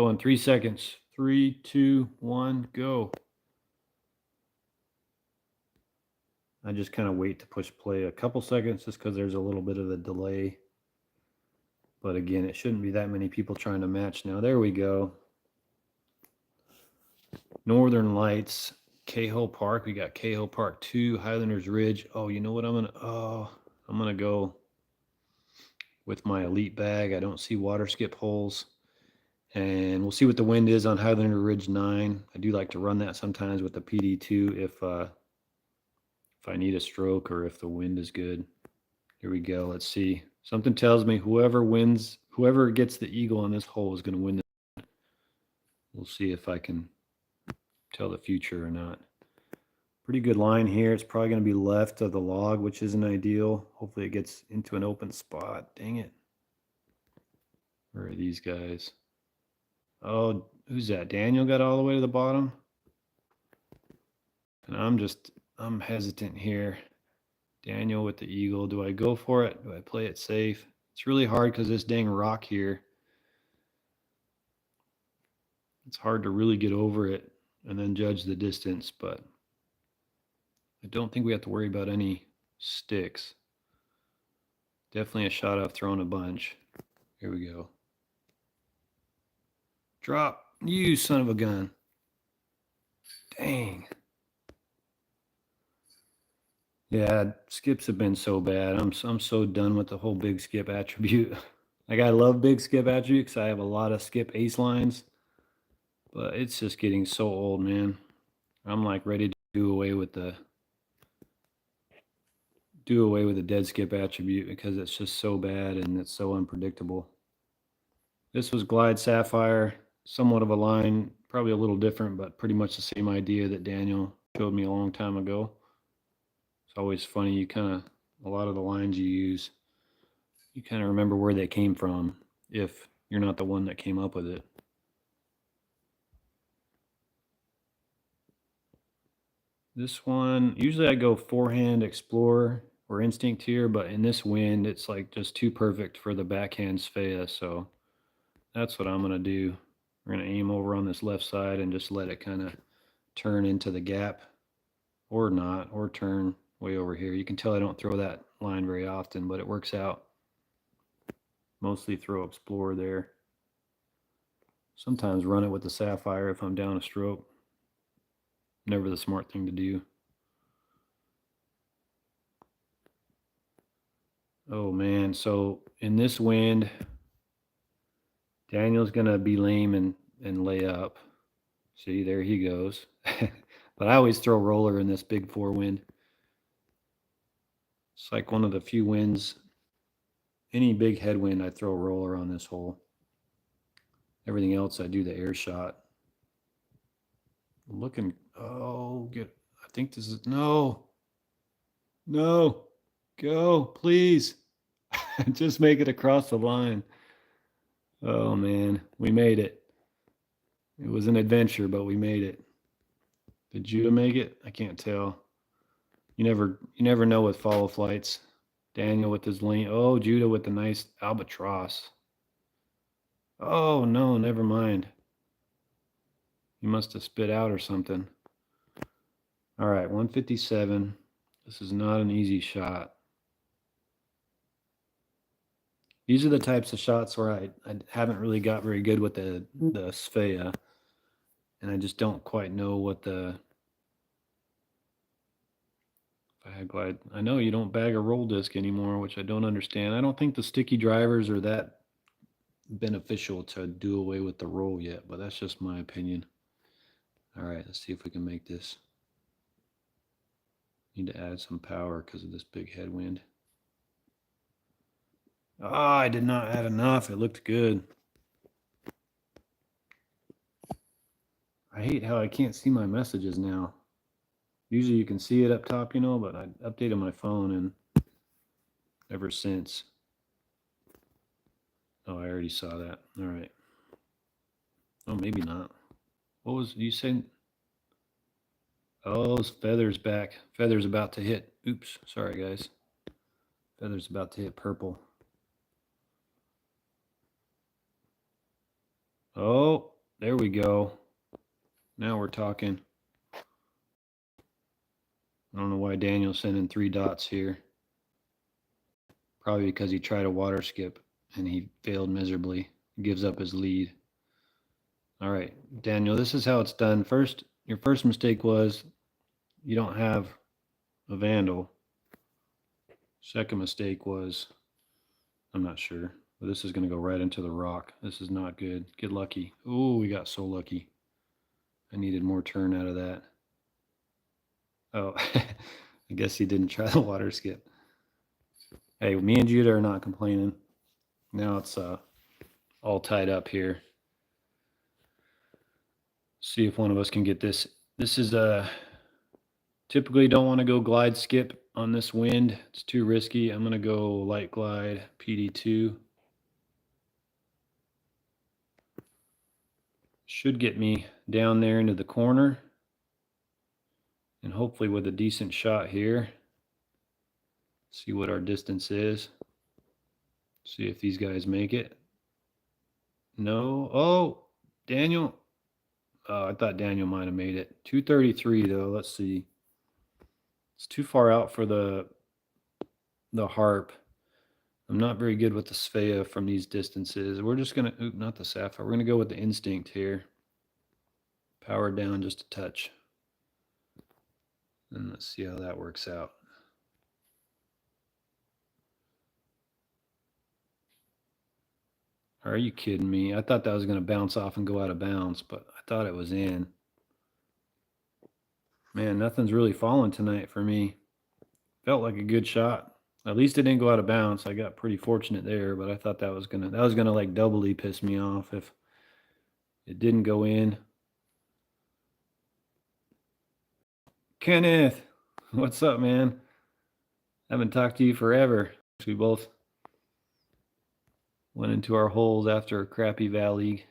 in 3 seconds. 3, 2, 1, go. I just kind of wait to push play a couple seconds just because there's a little bit of a delay. But again, it shouldn't be that many people trying to match now. There we go. Northern Lights, Cahill Park. We got Cahill Park 2, Highlanders Ridge. Oh, you know what I'm gonna go with my elite bag. I don't see water skip holes. And we'll see what the wind is on Highlander Ridge 9. I do like to run that sometimes with the PD2 if I need a stroke or if the wind is good. Here we go. Let's see. Something tells me whoever gets the eagle on this hole is going to win this. We'll see if I can tell the future or not. Pretty good line here. It's probably going to be left of the log, which isn't ideal. Hopefully it gets into an open spot. Dang it. Where are these guys? Oh, who's that? Daniel got all the way to the bottom? And I'm hesitant here. Daniel with the eagle. Do I go for it? Do I play it safe? It's really hard because this dang rock here. It's hard to really get over it and then judge the distance, but I don't think we have to worry about any sticks. Definitely a shot I've thrown a bunch. Here we go. Drop. You son of a gun. Dang. Yeah, skips have been so bad. I'm so done with the whole big skip attribute. Like I love big skip attribute because I have a lot of skip ace lines, but it's just getting so old, man. I'm like ready to do away with the dead skip attribute because it's just so bad and it's so unpredictable. This was Glide Sapphire, somewhat of a line, probably a little different, but pretty much the same idea that Daniel showed me a long time ago. It's always funny, a lot of the lines you use, you kind of remember where they came from if you're not the one that came up with it. This one, usually I go forehand Explorer or Instinct here, but in this wind, it's like just too perfect for the backhand Svea, so that's what I'm going to do. We're going to aim over on this left side and just let it kind of turn into the gap or not, or turn way over here. You can tell I don't throw that line very often, but it works out. Mostly throw Explorer there. Sometimes run it with the Sapphire if I'm down a stroke. Never the smart thing to do. Oh man, so in this wind, Daniel's gonna be lame and lay up. See, there he goes. But I always throw roller in this big 4 wind. It's like one of the few winds. Any big headwind, I throw roller on this hole. Everything else, I do the air shot. Looking, oh, I think this is, no, go, please. Just make it across the line. Oh man, we made it. It was an adventure, but we made it. Did Judah make it? I can't tell. You never know with follow flights. Daniel with his lane. Oh, Judah with the nice albatross. Oh no, never mind. He must have spit out or something. All right, 157. This is not an easy shot. These are the types of shots where I haven't really got very good with the Svea, and I just don't quite know what the bag glide. I know you don't bag a roll disc anymore, which I don't understand. I don't think the sticky drivers are that beneficial to do away with the roll yet, but that's just my opinion. All right, let's see if we can make this. Need to add some power because of this big headwind. Ah, I did not add enough. It looked good. I hate how I can't see my messages now. Usually you can see it up top, you know, but I updated my phone and ever since. Oh, I already saw that. All right. Oh, maybe not. What was you saying? Oh, Feather's back. Feather's about to hit. Oops, sorry guys. Feather's about to hit purple. Oh, there we go. Now we're talking. I don't know why Daniel's sending 3 dots here. Probably because he tried a water skip and he failed miserably. He gives up his lead. All right, Daniel, this is how it's done. First, your first mistake was you don't have a vandal. Second mistake was, I'm not sure, but this is going to go right into the rock. This is not good. Get lucky. Oh, we got so lucky. I needed more turn out of that. Oh, I guess he didn't try the water skip. Hey, me and Judah are not complaining. Now it's all tied up here. See if one of us can get this. This is typically don't want to go glide skip on this wind. It's too risky. I'm going to go light glide PD2. Should get me down there into the corner. And hopefully with a decent shot here. See what our distance is. See if these guys make it. No. Oh, Daniel. Oh, I thought Daniel might have made it. 233 though. Let's see. It's too far out for the harp. I'm not very good with the Svea from these distances. We're just gonna, not the Sapphire. We're gonna go with the Instinct here. Power down just a touch. And let's see how that works out. Are you kidding me? I thought that was gonna bounce off and go out of bounds, but I thought it was in. Man, nothing's really falling tonight for me. Felt like a good shot. At least it didn't go out of bounds. I got pretty fortunate there, but I thought that was gonna like doubly piss me off if it didn't go in. Kenneth, what's up, man? Haven't talked to you forever. We both went into our holes after a crappy Val League.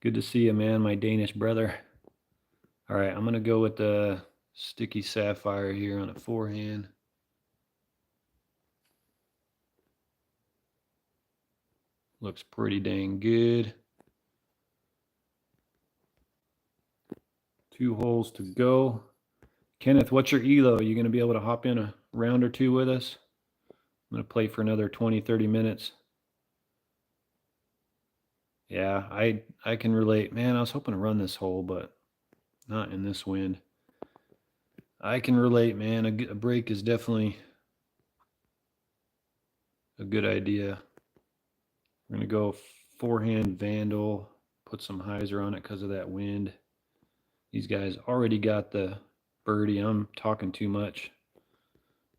Good to see you, man, my Danish brother. All right, I'm gonna go with the sticky sapphire here on a forehand. Looks pretty dang good. 2 holes to go. Kenneth, what's your ELO? Are you going to be able to hop in a round or two with us? I'm going to play for another 20, 30 minutes. Yeah, I can relate. Man, I was hoping to run this hole, but not in this wind. I can relate, man. A break is definitely a good idea. We're going to go forehand Vandal, put some hyzer on it because of that wind. These guys already got the birdie. I'm talking too much,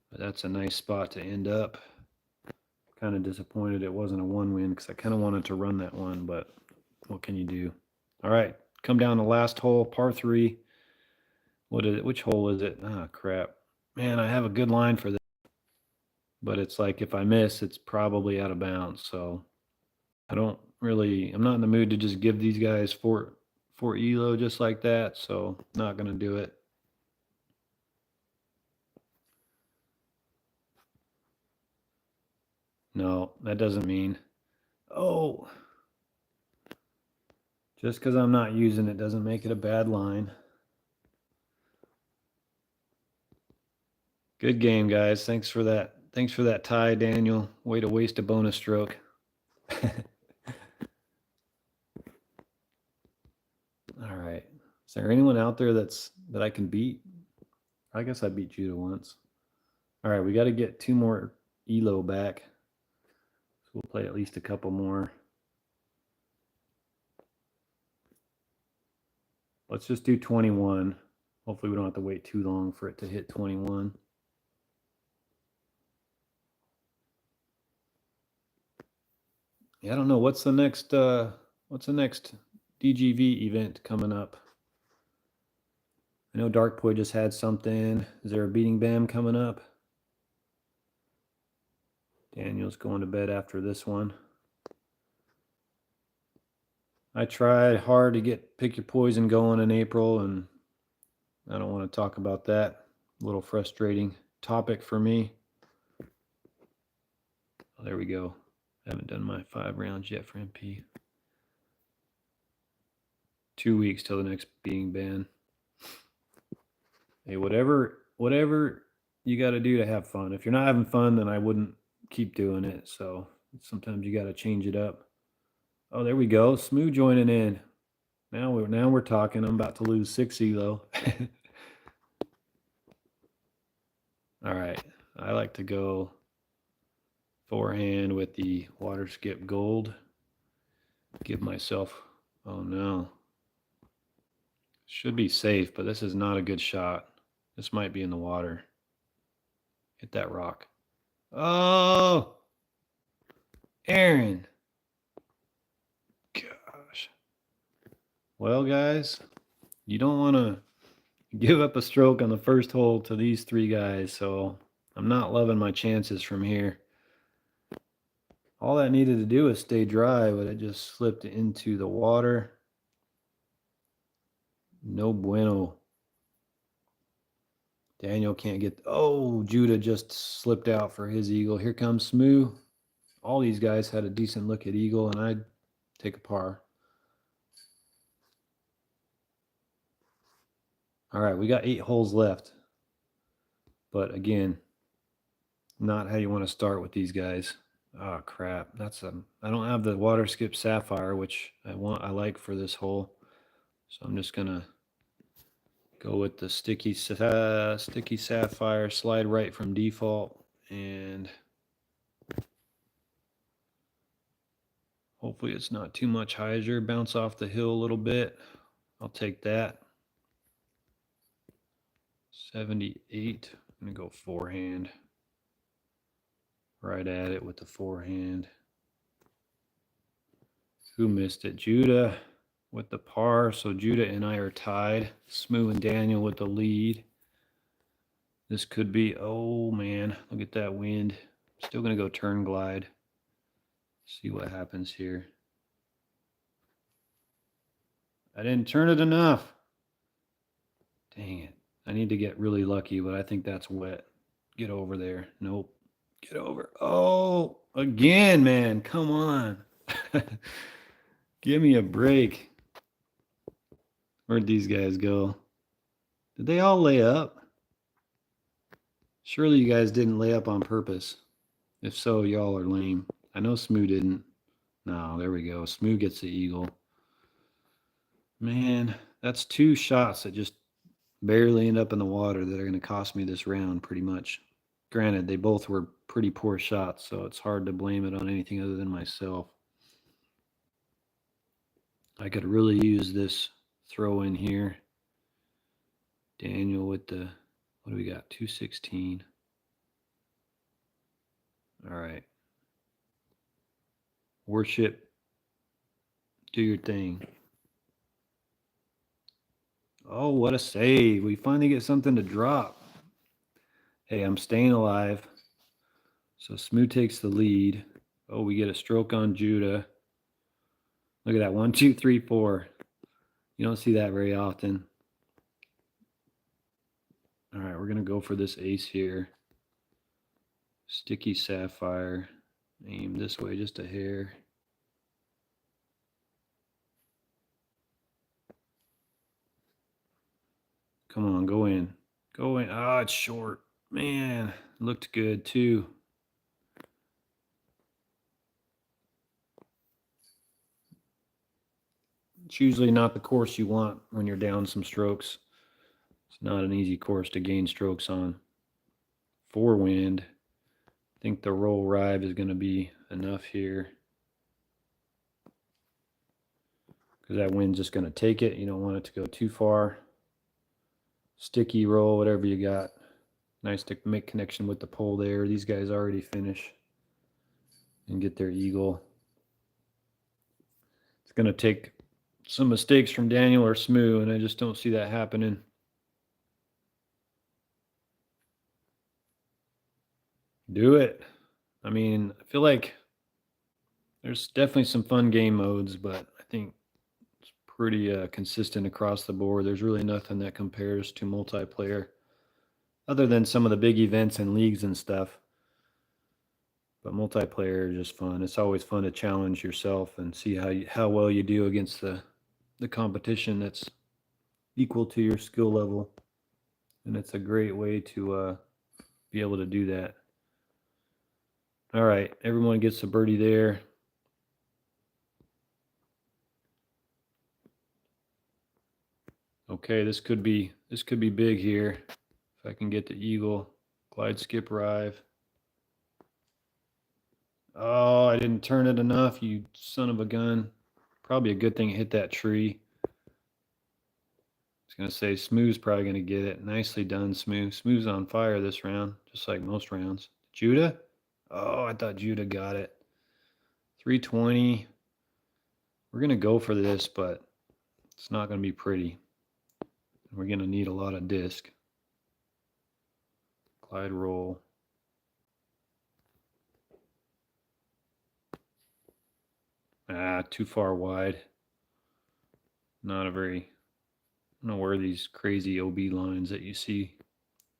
but that's a nice spot to end up. Kind of disappointed it wasn't a 1-win because I kind of wanted to run that one, but what can you do? All right, come down the last hole, par 3. What is it? Which hole is it? Ah, crap. Man, I have a good line for this, but it's like if I miss, it's probably out of bounds. So I'm not in the mood to just give these guys four ELO just like that. So not going to do it. No, that doesn't mean. Oh, Just because I'm not using it doesn't make it a bad line. Good game, guys. Thanks for that. Thanks for that tie, Daniel. Way to waste a bonus stroke. All right. Is there anyone out there that I can beat? I guess I beat Judah once. All right, we got to get 2 more Elo back. So we'll play at least a couple more. Let's just do 21. Hopefully we don't have to wait too long for it to hit 21. Yeah, I don't know what's the next DGV event coming up. I know Dark Boy just had something. Is there a beating Bam coming up? Daniel's going to bed after this one. I tried hard to get Pick Your Poison going in April, and I don't want to talk about that. A little frustrating topic for me. Oh, there we go. I haven't done my 5 rounds yet for MP. 2 weeks till the next beating ban. Hey, whatever you got to do to have fun. If you're not having fun, then I wouldn't keep doing it. So sometimes you got to change it up. Oh, there we go. Smooth joining in. Now we're talking. I'm about to lose 6 elo. All right. I like to go forehand with the water skip gold. Give myself. Oh no. Should be safe, but this is not a good shot. This might be in the water. Hit that rock. Oh, Aaron. Gosh. Well, guys, you don't want to give up a stroke on the first hole to these 3 guys, so I'm not loving my chances from here. All that needed to do was stay dry, but it just slipped into the water. No bueno. Daniel can't get. Oh, Judah just slipped out for his eagle. Here comes Smoo. All these guys had a decent look at eagle, and I'd take a par. All right, we got 8 holes left. But again, not how you want to start with these guys. Oh crap! I don't have the water skip sapphire, which I like for this hole. So I'm just gonna go with the sticky sapphire, slide right from default, and hopefully it's not too much hyzer. Bounce off the hill a little bit. I'll take that. 78. I'm gonna go forehand. Right at it with the forehand. Who missed it? Judah with the par. So Judah and I are tied. Smoo and Daniel with the lead. This could be, oh man, look at that wind. Still gonna go turn glide. See what happens here. I didn't turn it enough. Dang it. I need to get really lucky, but I think that's wet. Get over there. Nope. Get over. Oh, again, man. Come on. Give me a break. Where'd these guys go? Did they all lay up? Surely you guys didn't lay up on purpose. If so, y'all are lame. I know Smoo didn't. No, there we go. Smoo gets the eagle. Man, that's 2 shots that just barely end up in the water that are going to cost me this round pretty much. Granted, they both were pretty poor shots, so it's hard to blame it on anything other than myself. I could really use this throw in here. Daniel with the, what do we got? 216. All right. Worship, do your thing. Oh, what a save. We finally get something to drop. Hey, I'm staying alive. So Smoo takes the lead. Oh, we get a stroke on Judah. Look at that. 1, 2, 3, 4. You don't see that very often. All right, we're going to go for this ace here. Sticky sapphire. Aim this way just a hair. Come on, go in. Go in. Ah, it's short. Man, looked good too. It's usually not the course you want when you're down some strokes. It's not an easy course to gain strokes on. 4 wind. I think the roll rive is going to be enough here. Because that wind's just going to take it. You don't want it to go too far. Sticky roll, whatever you got. Nice to make connection with the pole there. These guys already finish and get their eagle. It's going to take some mistakes from Daniel or Smoo, and I just don't see that happening. Do it. I mean, I feel like there's definitely some fun game modes, but I think it's pretty consistent across the board. There's really nothing that compares to multiplayer other than some of the big events and leagues and stuff. But multiplayer is just fun. It's always fun to challenge yourself and see how well you do against the competition that's equal to your skill level. And it's a great way to be able to do that. All right, everyone gets a birdie there. Okay, this could be big here. If I can get the eagle, glide, skip, rive. Oh, I didn't turn it enough, you son of a gun. Probably a good thing it hit that tree. I was going to say Smooth's probably going to get it. Nicely done, Smooth. Smooth's on fire this round, just like most rounds. Judah? Oh, I thought Judah got it. 320. We're going to go for this, but it's not going to be pretty. We're going to need a lot of disc. Glide roll. Ah, too far wide. Not a very, I don't know where these crazy OB lines that you see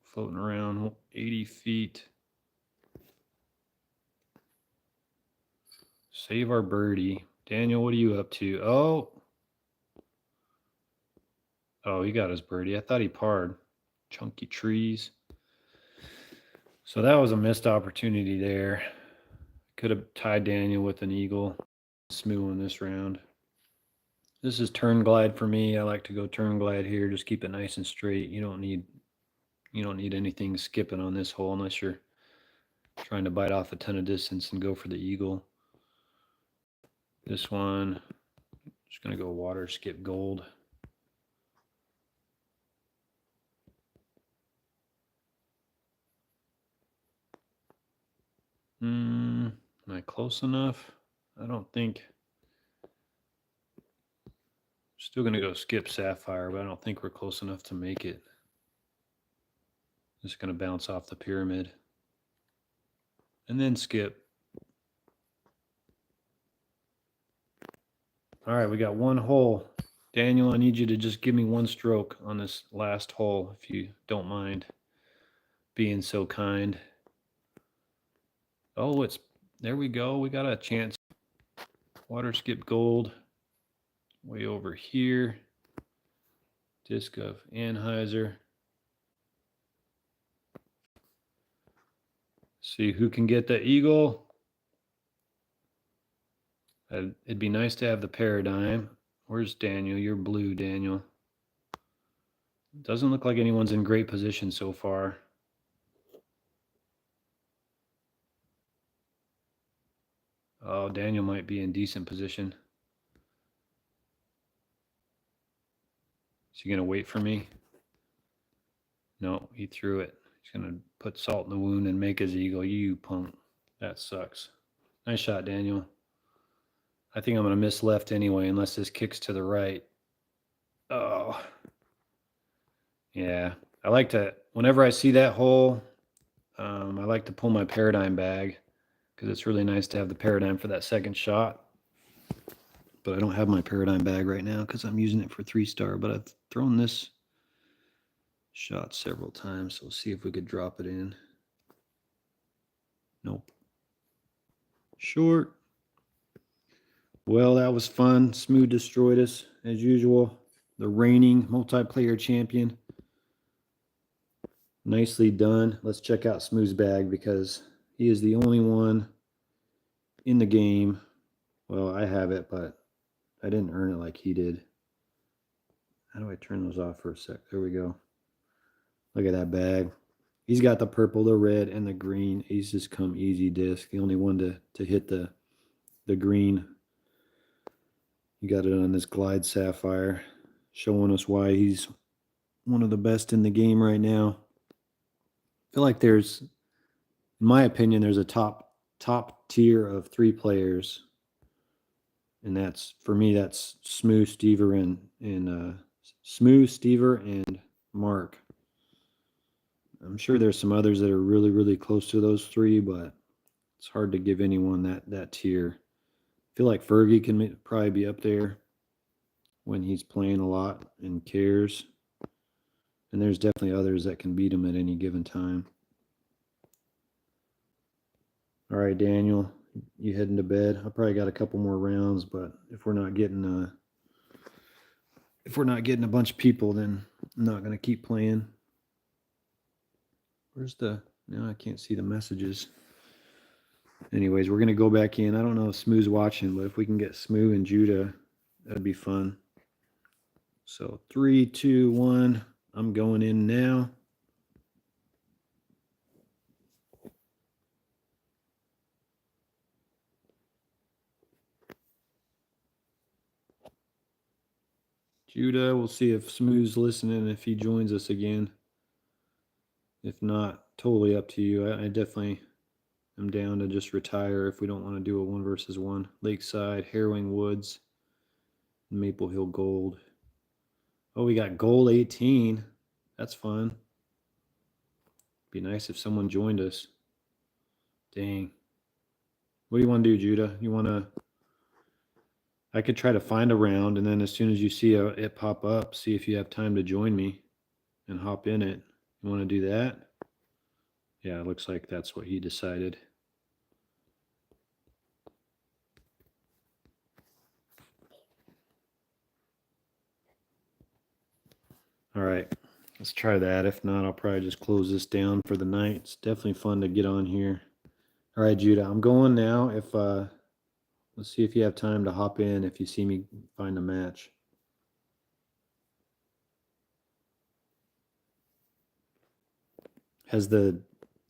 floating around. 80 feet. Save our birdie. Daniel, what are you up to? Oh, he got his birdie. I thought he parred. Chunky trees. So that was a missed opportunity there. Could have tied Daniel with an eagle. Smooth in this round. This is turn glide for me. I like to go turn glide here. Just keep it nice and straight. You don't need anything skipping on this hole unless you're trying to bite off a ton of distance and go for the eagle. This one, just gonna go water skip gold. Am I close enough? I don't think. Still gonna go skip sapphire, but I don't think we're close enough to make it. Just gonna bounce off the pyramid. And then skip. All right, we got one hole. Daniel, I need you to just give me one stroke on this last hole, if you don't mind being so kind. Oh, there we go. We got a chance. Water skip gold. Way over here. Disc of Anheuser. See who can get the eagle. It'd be nice to have the paradigm. Where's Daniel? You're blue, Daniel. Doesn't look like anyone's in great position so far. Oh, Daniel might be in decent position. Is he going to wait for me? No, he threw it. He's going to put salt in the wound and make his eagle. You punk. That sucks. Nice shot, Daniel. I think I'm going to miss left anyway, unless this kicks to the right. Oh. Yeah. I like to, whenever I see that hole, I like to pull my paradigm bag because it's really nice to have the paradigm for that second shot. But I don't have my paradigm bag right now because I'm using it for 3-star, but I've thrown this shot several times, so we'll see if we could drop it in. Nope. Short. Well, that was fun. Smooth destroyed us, as usual. The reigning multiplayer champion. Nicely done. Let's check out Smooth's bag because he is the only one in the game. Well, I have it, but I didn't earn it like he did. How do I turn those off for a sec? There we go. Look at that bag. He's got the purple, the red, and the green Aces Come Easy disc. The only one to hit the green. You got it on this Glide Sapphire, showing us why he's one of the best in the game right now. I feel like there's, in my opinion, there's a top tier of 3 players, and that's, for me, that's Smooth, Stever, and Smooth, Stever, and Mark. I'm sure there's some others that are really, really close to those 3, but it's hard to give anyone that tier. I feel like Fergie can probably be up there when he's playing a lot and cares. And there's definitely others that can beat him at any given time. All right, Daniel, you heading to bed? I probably got a couple more rounds, but if we're not getting a bunch of people, then I'm not gonna keep playing. Where's the? No, I can't see the messages. Anyways, we're gonna go back in. I don't know if Smooth's watching, but if we can get Smooth and Judah, that'd be fun. So 3, 2, 1. I'm going in now. Judah, we'll see if Smooth's listening, if he joins us again. If not, totally up to you. I definitely am down to just retire if we don't want to do a 1 versus 1. Lakeside, Harrowing Woods, Maple Hill Gold. Oh, we got Gold 18. That's fun. Be nice if someone joined us. Dang. What do you want to do, Judah? You want to... I could try to find a round, and then as soon as you see it pop up, see if you have time to join me and hop in it. You want to do that? Yeah, it looks like that's what he decided. All right, let's try that. If not, I'll probably just close this down for the night. It's definitely fun to get on here. All right, Judah, I'm going now. If let's see if you have time to hop in if you see me find a match. Has the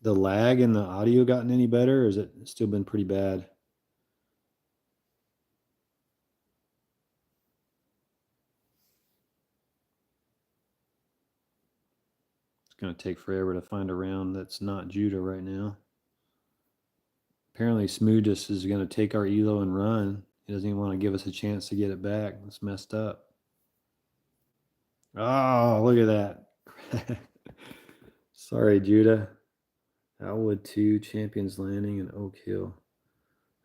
lag in the audio gotten any better, or has it still been pretty bad? It's going to take forever to find a round that's not Judah right now. Apparently Smoothness is going to take our elo and run. He doesn't even want to give us a chance to get it back. That's messed up. Oh, look at that. Sorry, Judah. Outwood 2, Champions Landing, and Oak Hill.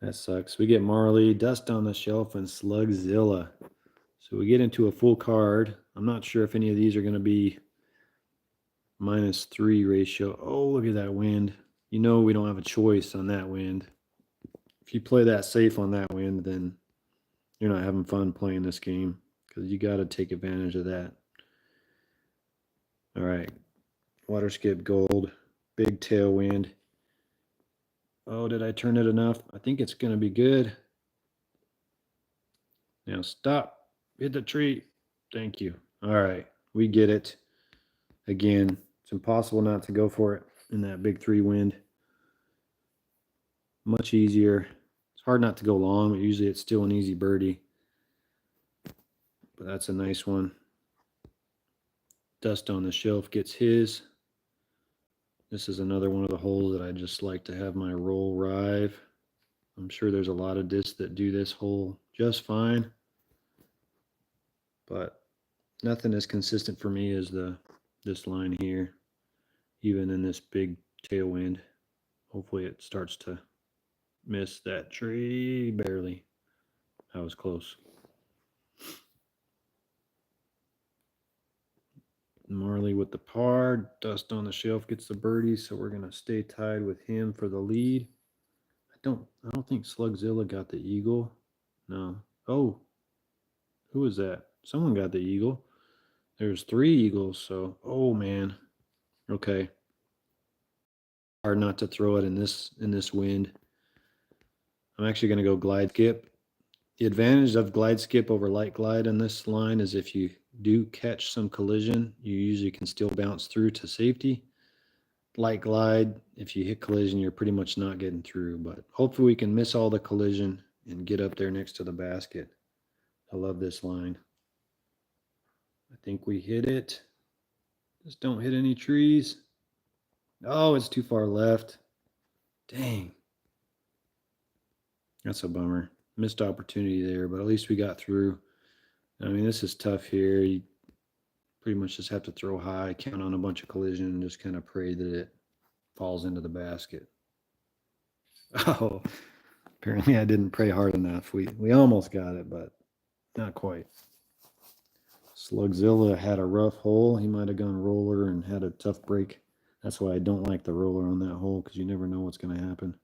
That sucks. We get Marley, Dust on the Shelf, and Slugzilla. So we get into a full card. I'm not sure if any of these are going to be -3 ratio. Oh, look at that wind. You know we don't have a choice on that wind. If you play that safe on that wind, then you're not having fun playing this game because you got to take advantage of that. All right. Water skip gold. Big tailwind. Oh, did I turn it enough? I think it's going to be good. Now stop. Hit the tree. Thank you. All right. We get it. Again, it's impossible not to go for it in that big 3 wind. Much easier. It's hard not to go long, but usually it's still an easy birdie. But that's a nice one. Dust on the Shelf gets his. This is another one of the holes that I just like to have my roll rive. I'm sure there's a lot of discs that do this hole just fine. But nothing as consistent for me as this line here, even in this big tailwind. Hopefully it starts to miss that tree barely. That was close. Marley with the par. Dust on the Shelf gets the birdie, so we're gonna stay tied with him for the lead. I don't think Slugzilla got the eagle. No. Oh, who was that? Someone got the eagle. There's 3 eagles, so oh man. Okay. hard not to throw it in this wind. I'm actually going to go glide skip. The advantage of glide skip over light glide on this line is if you do catch some collision, you usually can still bounce through to safety. Light glide, if you hit collision, you're pretty much not getting through, but hopefully we can miss all the collision and get up there next to the basket. I love this line. I think we hit it. Just don't hit any trees. Oh, it's too far left. Dang. That's a bummer. Missed opportunity there, but at least we got through. I mean, this is tough here. You pretty much just have to throw high, count on a bunch of collision, and just kind of pray that it falls into the basket. Oh, apparently I didn't pray hard enough. We almost got it, but not quite. Slugzilla had a rough hole. He might have gone roller and had a tough break. That's why I don't like the roller on that hole, because you never know what's going to happen.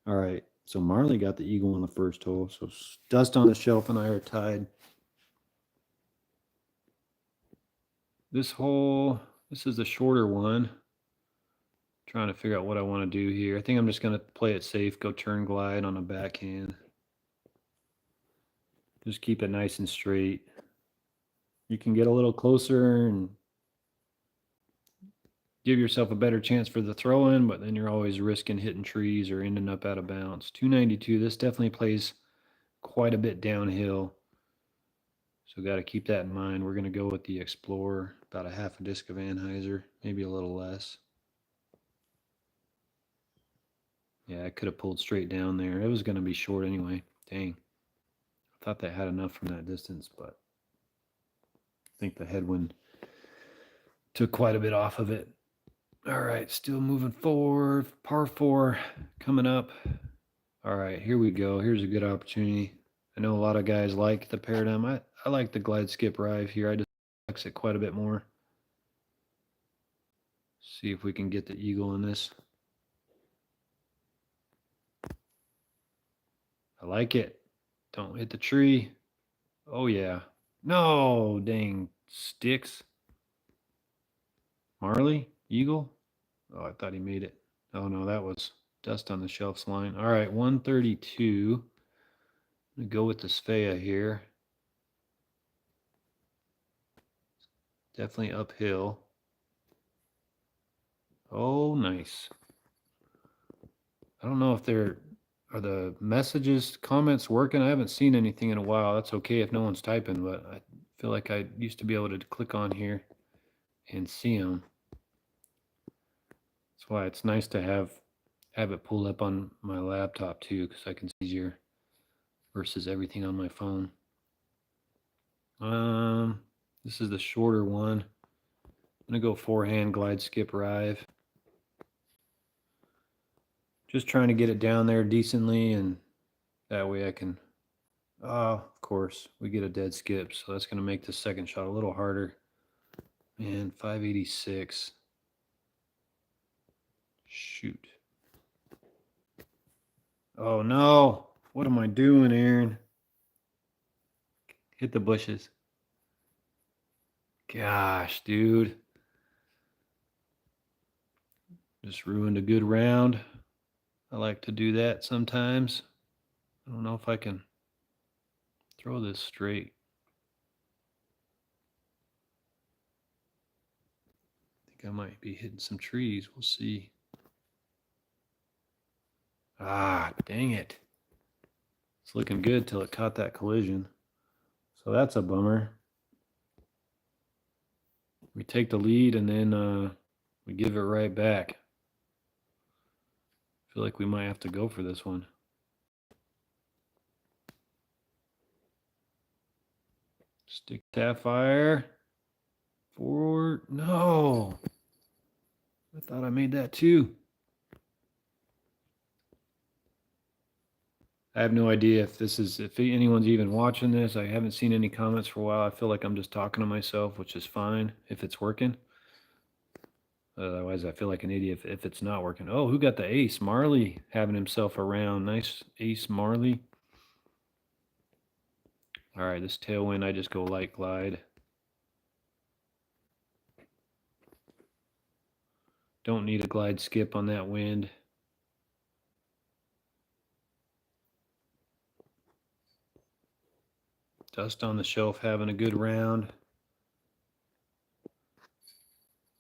All right, so Marley got the eagle on the first hole. So Dust on the Shelf and I are tied. This hole, this is the shorter one. Trying to figure out what I want to do here. I think I'm just going to play it safe, go turn glide on a backhand. Just keep it nice and straight. You can get a little closer and give yourself a better chance for the throw in, but then you're always risking hitting trees or ending up out of bounds. 292, this definitely plays quite a bit downhill. So got to keep that in mind. We're going to go with the Explorer, about a half a disc of Anheuser, maybe a little less. Yeah, I could have pulled straight down there. It was going to be short anyway. Dang. I thought that had enough from that distance, but I think the headwind took quite a bit off of it. All right, still moving forward. Par 4 coming up. All right, here we go. Here's a good opportunity. I know a lot of guys like the Paradigm. I like the glide skip rive here. I just flex it quite a bit more. See if we can get the eagle in this. I like it. Don't hit the tree. Oh, yeah. No, dang sticks. Marley, eagle. Oh, I thought he made it. Oh, no, that was Dust on the Shelf's line. All right, 132. I'm going to go with the Svea here. Definitely uphill. Oh, nice. I don't know if are the messages, comments working. I haven't seen anything in a while. That's okay if no one's typing, but I feel like I used to be able to click on here and see them. That's why it's nice to have it pulled up on my laptop too, because I can see easier versus everything on my phone. This is the shorter one. I'm gonna go forehand glide skip rive. Just trying to get it down there decently, and that way I can, of course, we get a dead skip, so that's going to make the second shot a little harder. Man, 586. Shoot. Oh, no. What am I doing, Aaron? Hit the bushes. Gosh, dude. Just ruined a good round. I like to do that sometimes. I don't know if I can throw this straight. I think I might be hitting some trees. We'll see. Ah, dang it. It's looking good till it caught that collision. So that's a bummer. We take the lead and then we give it right back. I feel like we might have to go for this one. Stick Sapphire. Forward. No. I thought I made that too. I have no idea if anyone's even watching this. I haven't seen any comments for a while. I feel like I'm just talking to myself, which is fine if it's working. Otherwise, I feel like an idiot if it's not working. Oh, who got the ace? Marley having himself around. Nice ace, Marley. All right, this tailwind, I just go light glide. Don't need a glide skip on that wind. Dust on the Shelf having a good round.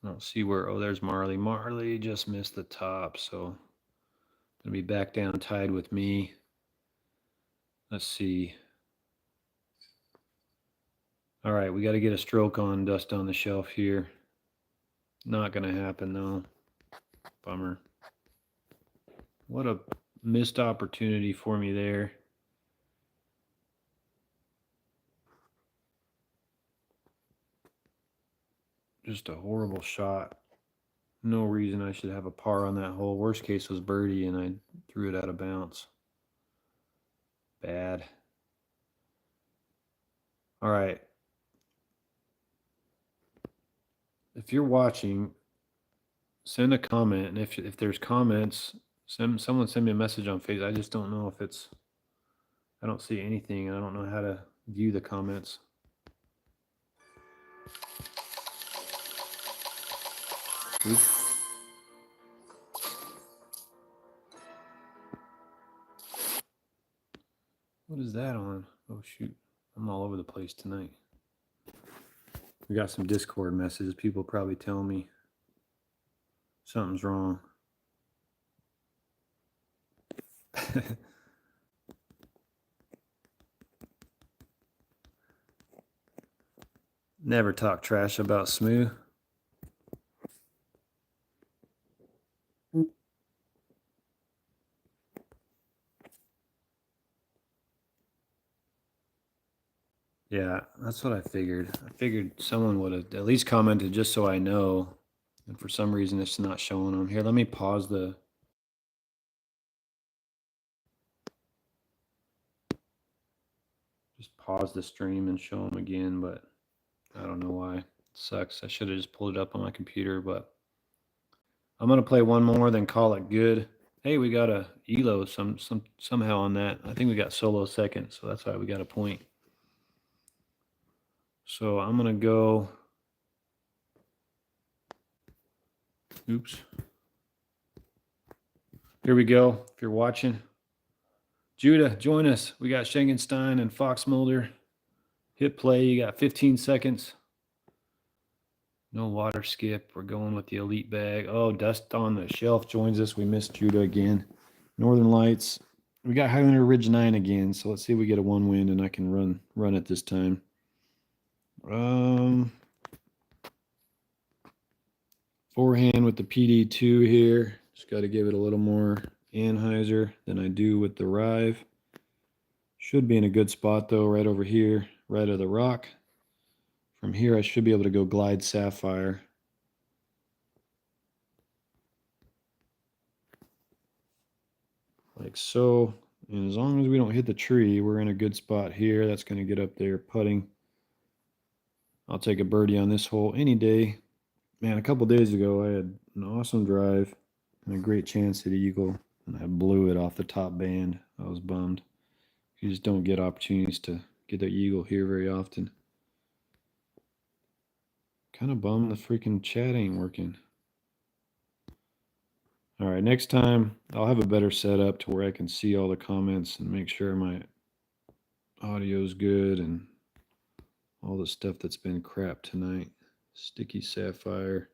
I don't see where, oh, there's Marley. Marley just missed the top, so gonna be back down tied with me. Let's see. All right, we got to get a stroke on Dust on the Shelf here. Not gonna happen though. Bummer. What a missed opportunity for me there. Just a horrible shot. No reason I should have a par on that hole. Worst case was birdie, and I threw it out of bounds. Bad. All right. If you're watching, send a comment, and if there's comments, someone send me a message on Facebook. I just don't know if it's. I don't see anything, and I don't know how to view the comments. Oops. What is that on? Oh shoot, I'm all over the place tonight. We got some Discord messages. People probably telling me something's wrong. Never talk trash about Smooth. Yeah, that's what I figured. I figured someone would have at least commented just so I know. And for some reason, it's not showing on here. Let me pause the. Just pause the stream and show them again, but I don't know why. It sucks. I should have just pulled it up on my computer, but I'm gonna play one more, then call it good. Hey, we got a elo somehow on that. I think we got solo second, so that's why we got a point. So I'm gonna go. Oops. Here we go. If you're watching, Judah, join us. We got Schengenstein and Fox Mulder. Hit play. You got 15 seconds. No water skip. We're going with the elite bag. Oh, Dust on the Shelf joins us. We missed Judah again. Northern Lights. We got Highlander Ridge 9 again. So let's see if we get a one wind and I can run it this time. Forehand with the PD2 here. Just got to give it a little more Anheuser than I do with the Rive. Should be in a good spot though, right over here, right of the rock. From here, I should be able to go glide Sapphire. Like so. And as long as we don't hit the tree, we're in a good spot here. That's going to get up there putting. I'll take a birdie on this hole any day. Man, a couple days ago, I had an awesome drive and a great chance at eagle, and I blew it off the top band. I was bummed. You just don't get opportunities to get the eagle here very often. Kind of bummed the freaking chat ain't working. All right, next time I'll have a better setup to where I can see all the comments and make sure my audio's good and all the stuff that's been crap tonight. Sticky Sapphire.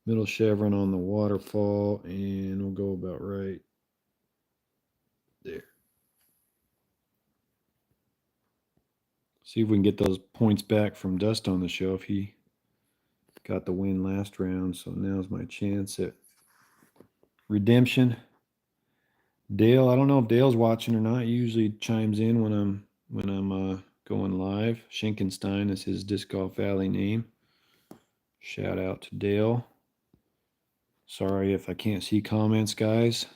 Middle chevron on the waterfall, and we'll go about right there. See if we can get those points back from Dust on the Shelf. He got the win last round, so now's my chance at redemption. Dale, I don't know if Dale's watching or not. He usually chimes in when I'm going live. Schenkenstein is his Disc Golf Valley name. Shout out to Dale. Sorry if I can't see comments, guys.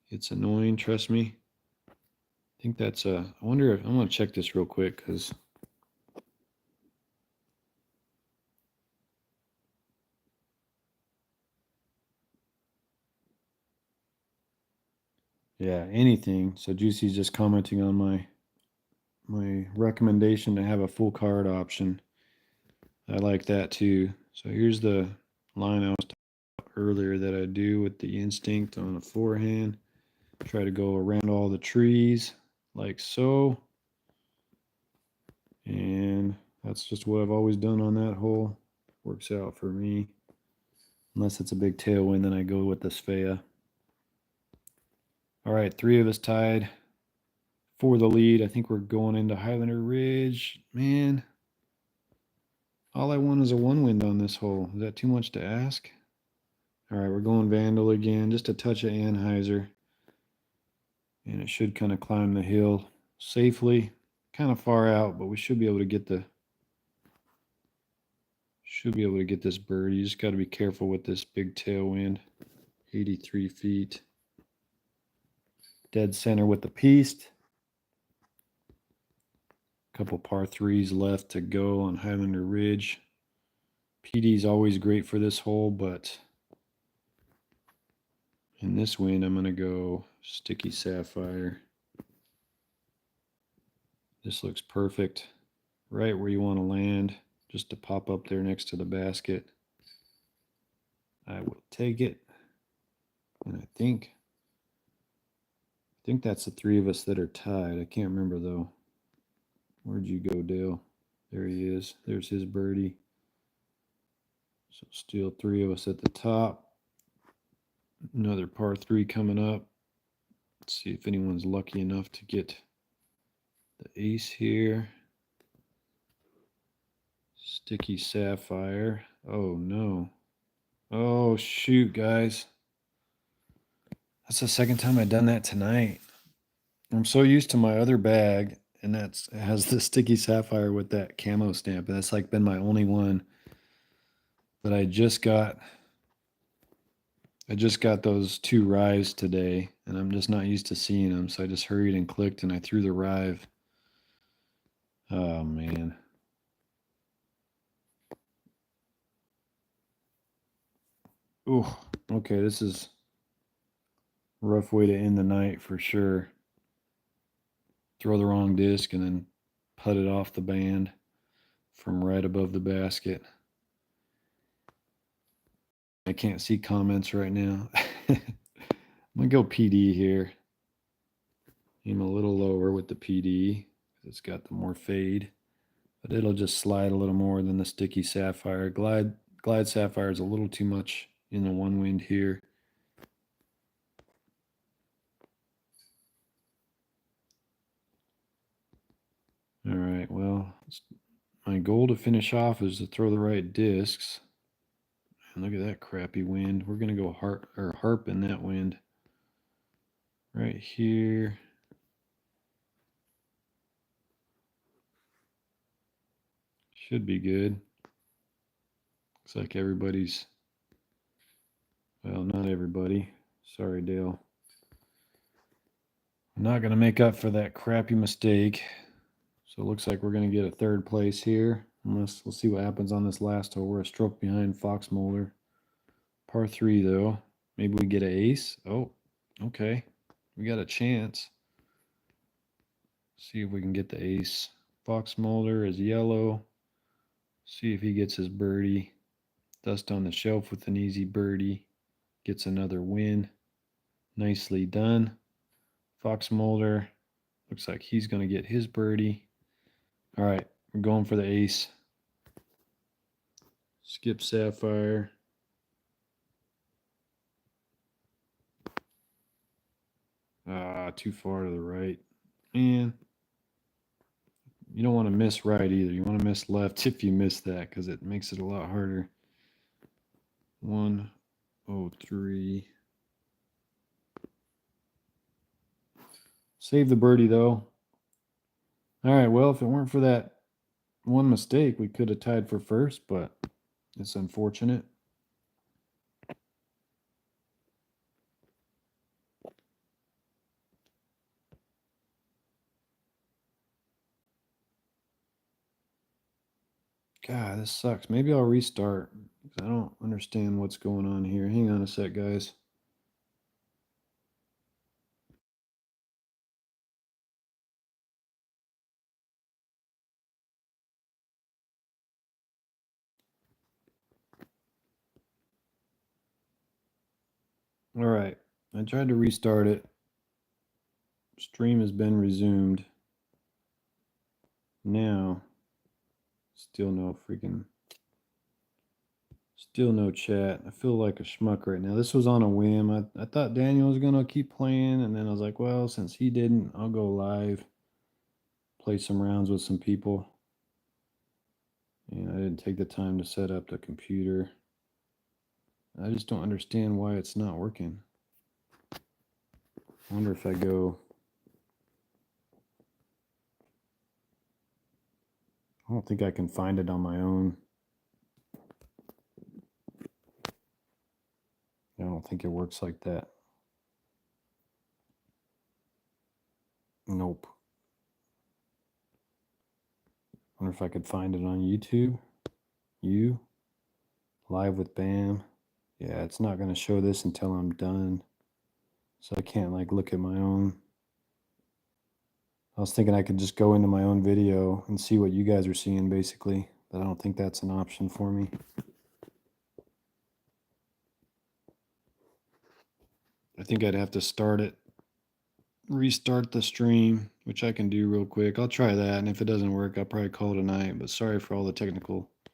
It's annoying, trust me. I think that's I wonder if I'm gonna check this real quick because yeah, anything. So Juicy's just commenting on my recommendation to have a full card option. I like that too. So here's the line I was earlier that I do with the instinct on a forehand. Try to go around all the trees like so. And that's just what I've always done on that hole. Works out for me. Unless it's a big tailwind, then I go with the Svea. All right, 3 of us tied for the lead. I think we're going into Highlander Ridge. Man, all I want is a 1 wind on this hole. Is that too much to ask? All right, we're going Vandal again. Just a touch of Anheuser. And it should kind of climb the hill safely. Kind of far out, but we should be able to get the this bird. You just got to be careful with this big tailwind. 83 feet. Dead center with the piece. Couple par 3s left to go on Highlander Ridge. PD is always great for this hole, but in this wind, I'm going to go Sticky Sapphire. This looks perfect. Right where you want to land, just to pop up there next to the basket. I will take it. And I think that's the 3 of us that are tied. I can't remember though. Where'd you go, Dale? There he is. There's his birdie. So still 3 of us at the top. Another par 3 coming up. Let's see if anyone's lucky enough to get the ace here. Sticky Sapphire. Oh no. Oh shoot, guys. That's the second time I've done that tonight. I'm so used to my other bag, and it has the Sticky Sapphire with that camo stamp. And that's like been my only one. But I just got those 2 rives today, and I'm just not used to seeing them. So I just hurried and clicked, and I threw the rive. Oh man. Oh, okay. This is a rough way to end the night for sure. Throw the wrong disc and then putt it off the band from right above the basket. I can't see comments right now. I'm going to go PD here. Aim a little lower with the PD. It's got the more fade. But it'll just slide a little more than the Sticky Sapphire. Glide Sapphire is a little too much in the 1 wind here. All right, well, my goal to finish off is to throw the right discs. And look at that crappy wind. We're going to go harp in that wind. Right here. Should be good. Looks like everybody's, well, not everybody. Sorry, Dale. I'm not going to make up for that crappy mistake. So it looks like we're going to get a 3rd place here. Unless we'll see what happens on this last hole. We're a stroke behind Fox Molder. Par 3 though. Maybe we get an ace. Oh, okay. We got a chance. See if we can get the ace. Fox Molder is yellow. See if he gets his birdie. Dust on the shelf with an easy birdie. Gets another win. Nicely done. Fox Molder looks like he's going to get his birdie. All right, we're going for the ace. Skip Sapphire. Too far to the right. Man, you don't want to miss right either. You want to miss left if you miss that because it makes it a lot harder. 103. Save the birdie though. All right, well, if it weren't for that one mistake, we could have tied for first, but it's unfortunate. God, this sucks. Maybe I'll restart. I don't understand what's going on here. Hang on a sec, guys. All right. I tried to restart it. Stream has been resumed. Now, still no chat. I feel like a schmuck right now. This was on a whim. I thought Daniel was going to keep playing, and then I was like, well, since he didn't, I'll go live, play some rounds with some people. And I didn't take the time to set up the computer. I just don't understand why it's not working. I wonder if I go... I don't think I can find it on my own. I don't think it works like that. Nope. I wonder if I could find it on YouTube. Live with Bam. Yeah, it's not going to show this until I'm done. So I can't like look at my own. I was thinking I could just go into my own video and see what you guys are seeing basically, but I don't think that's an option for me. I think I'd have to restart the stream, which I can do real quick. I'll try that, and if it doesn't work, I'll probably call it a night, but sorry for all the technical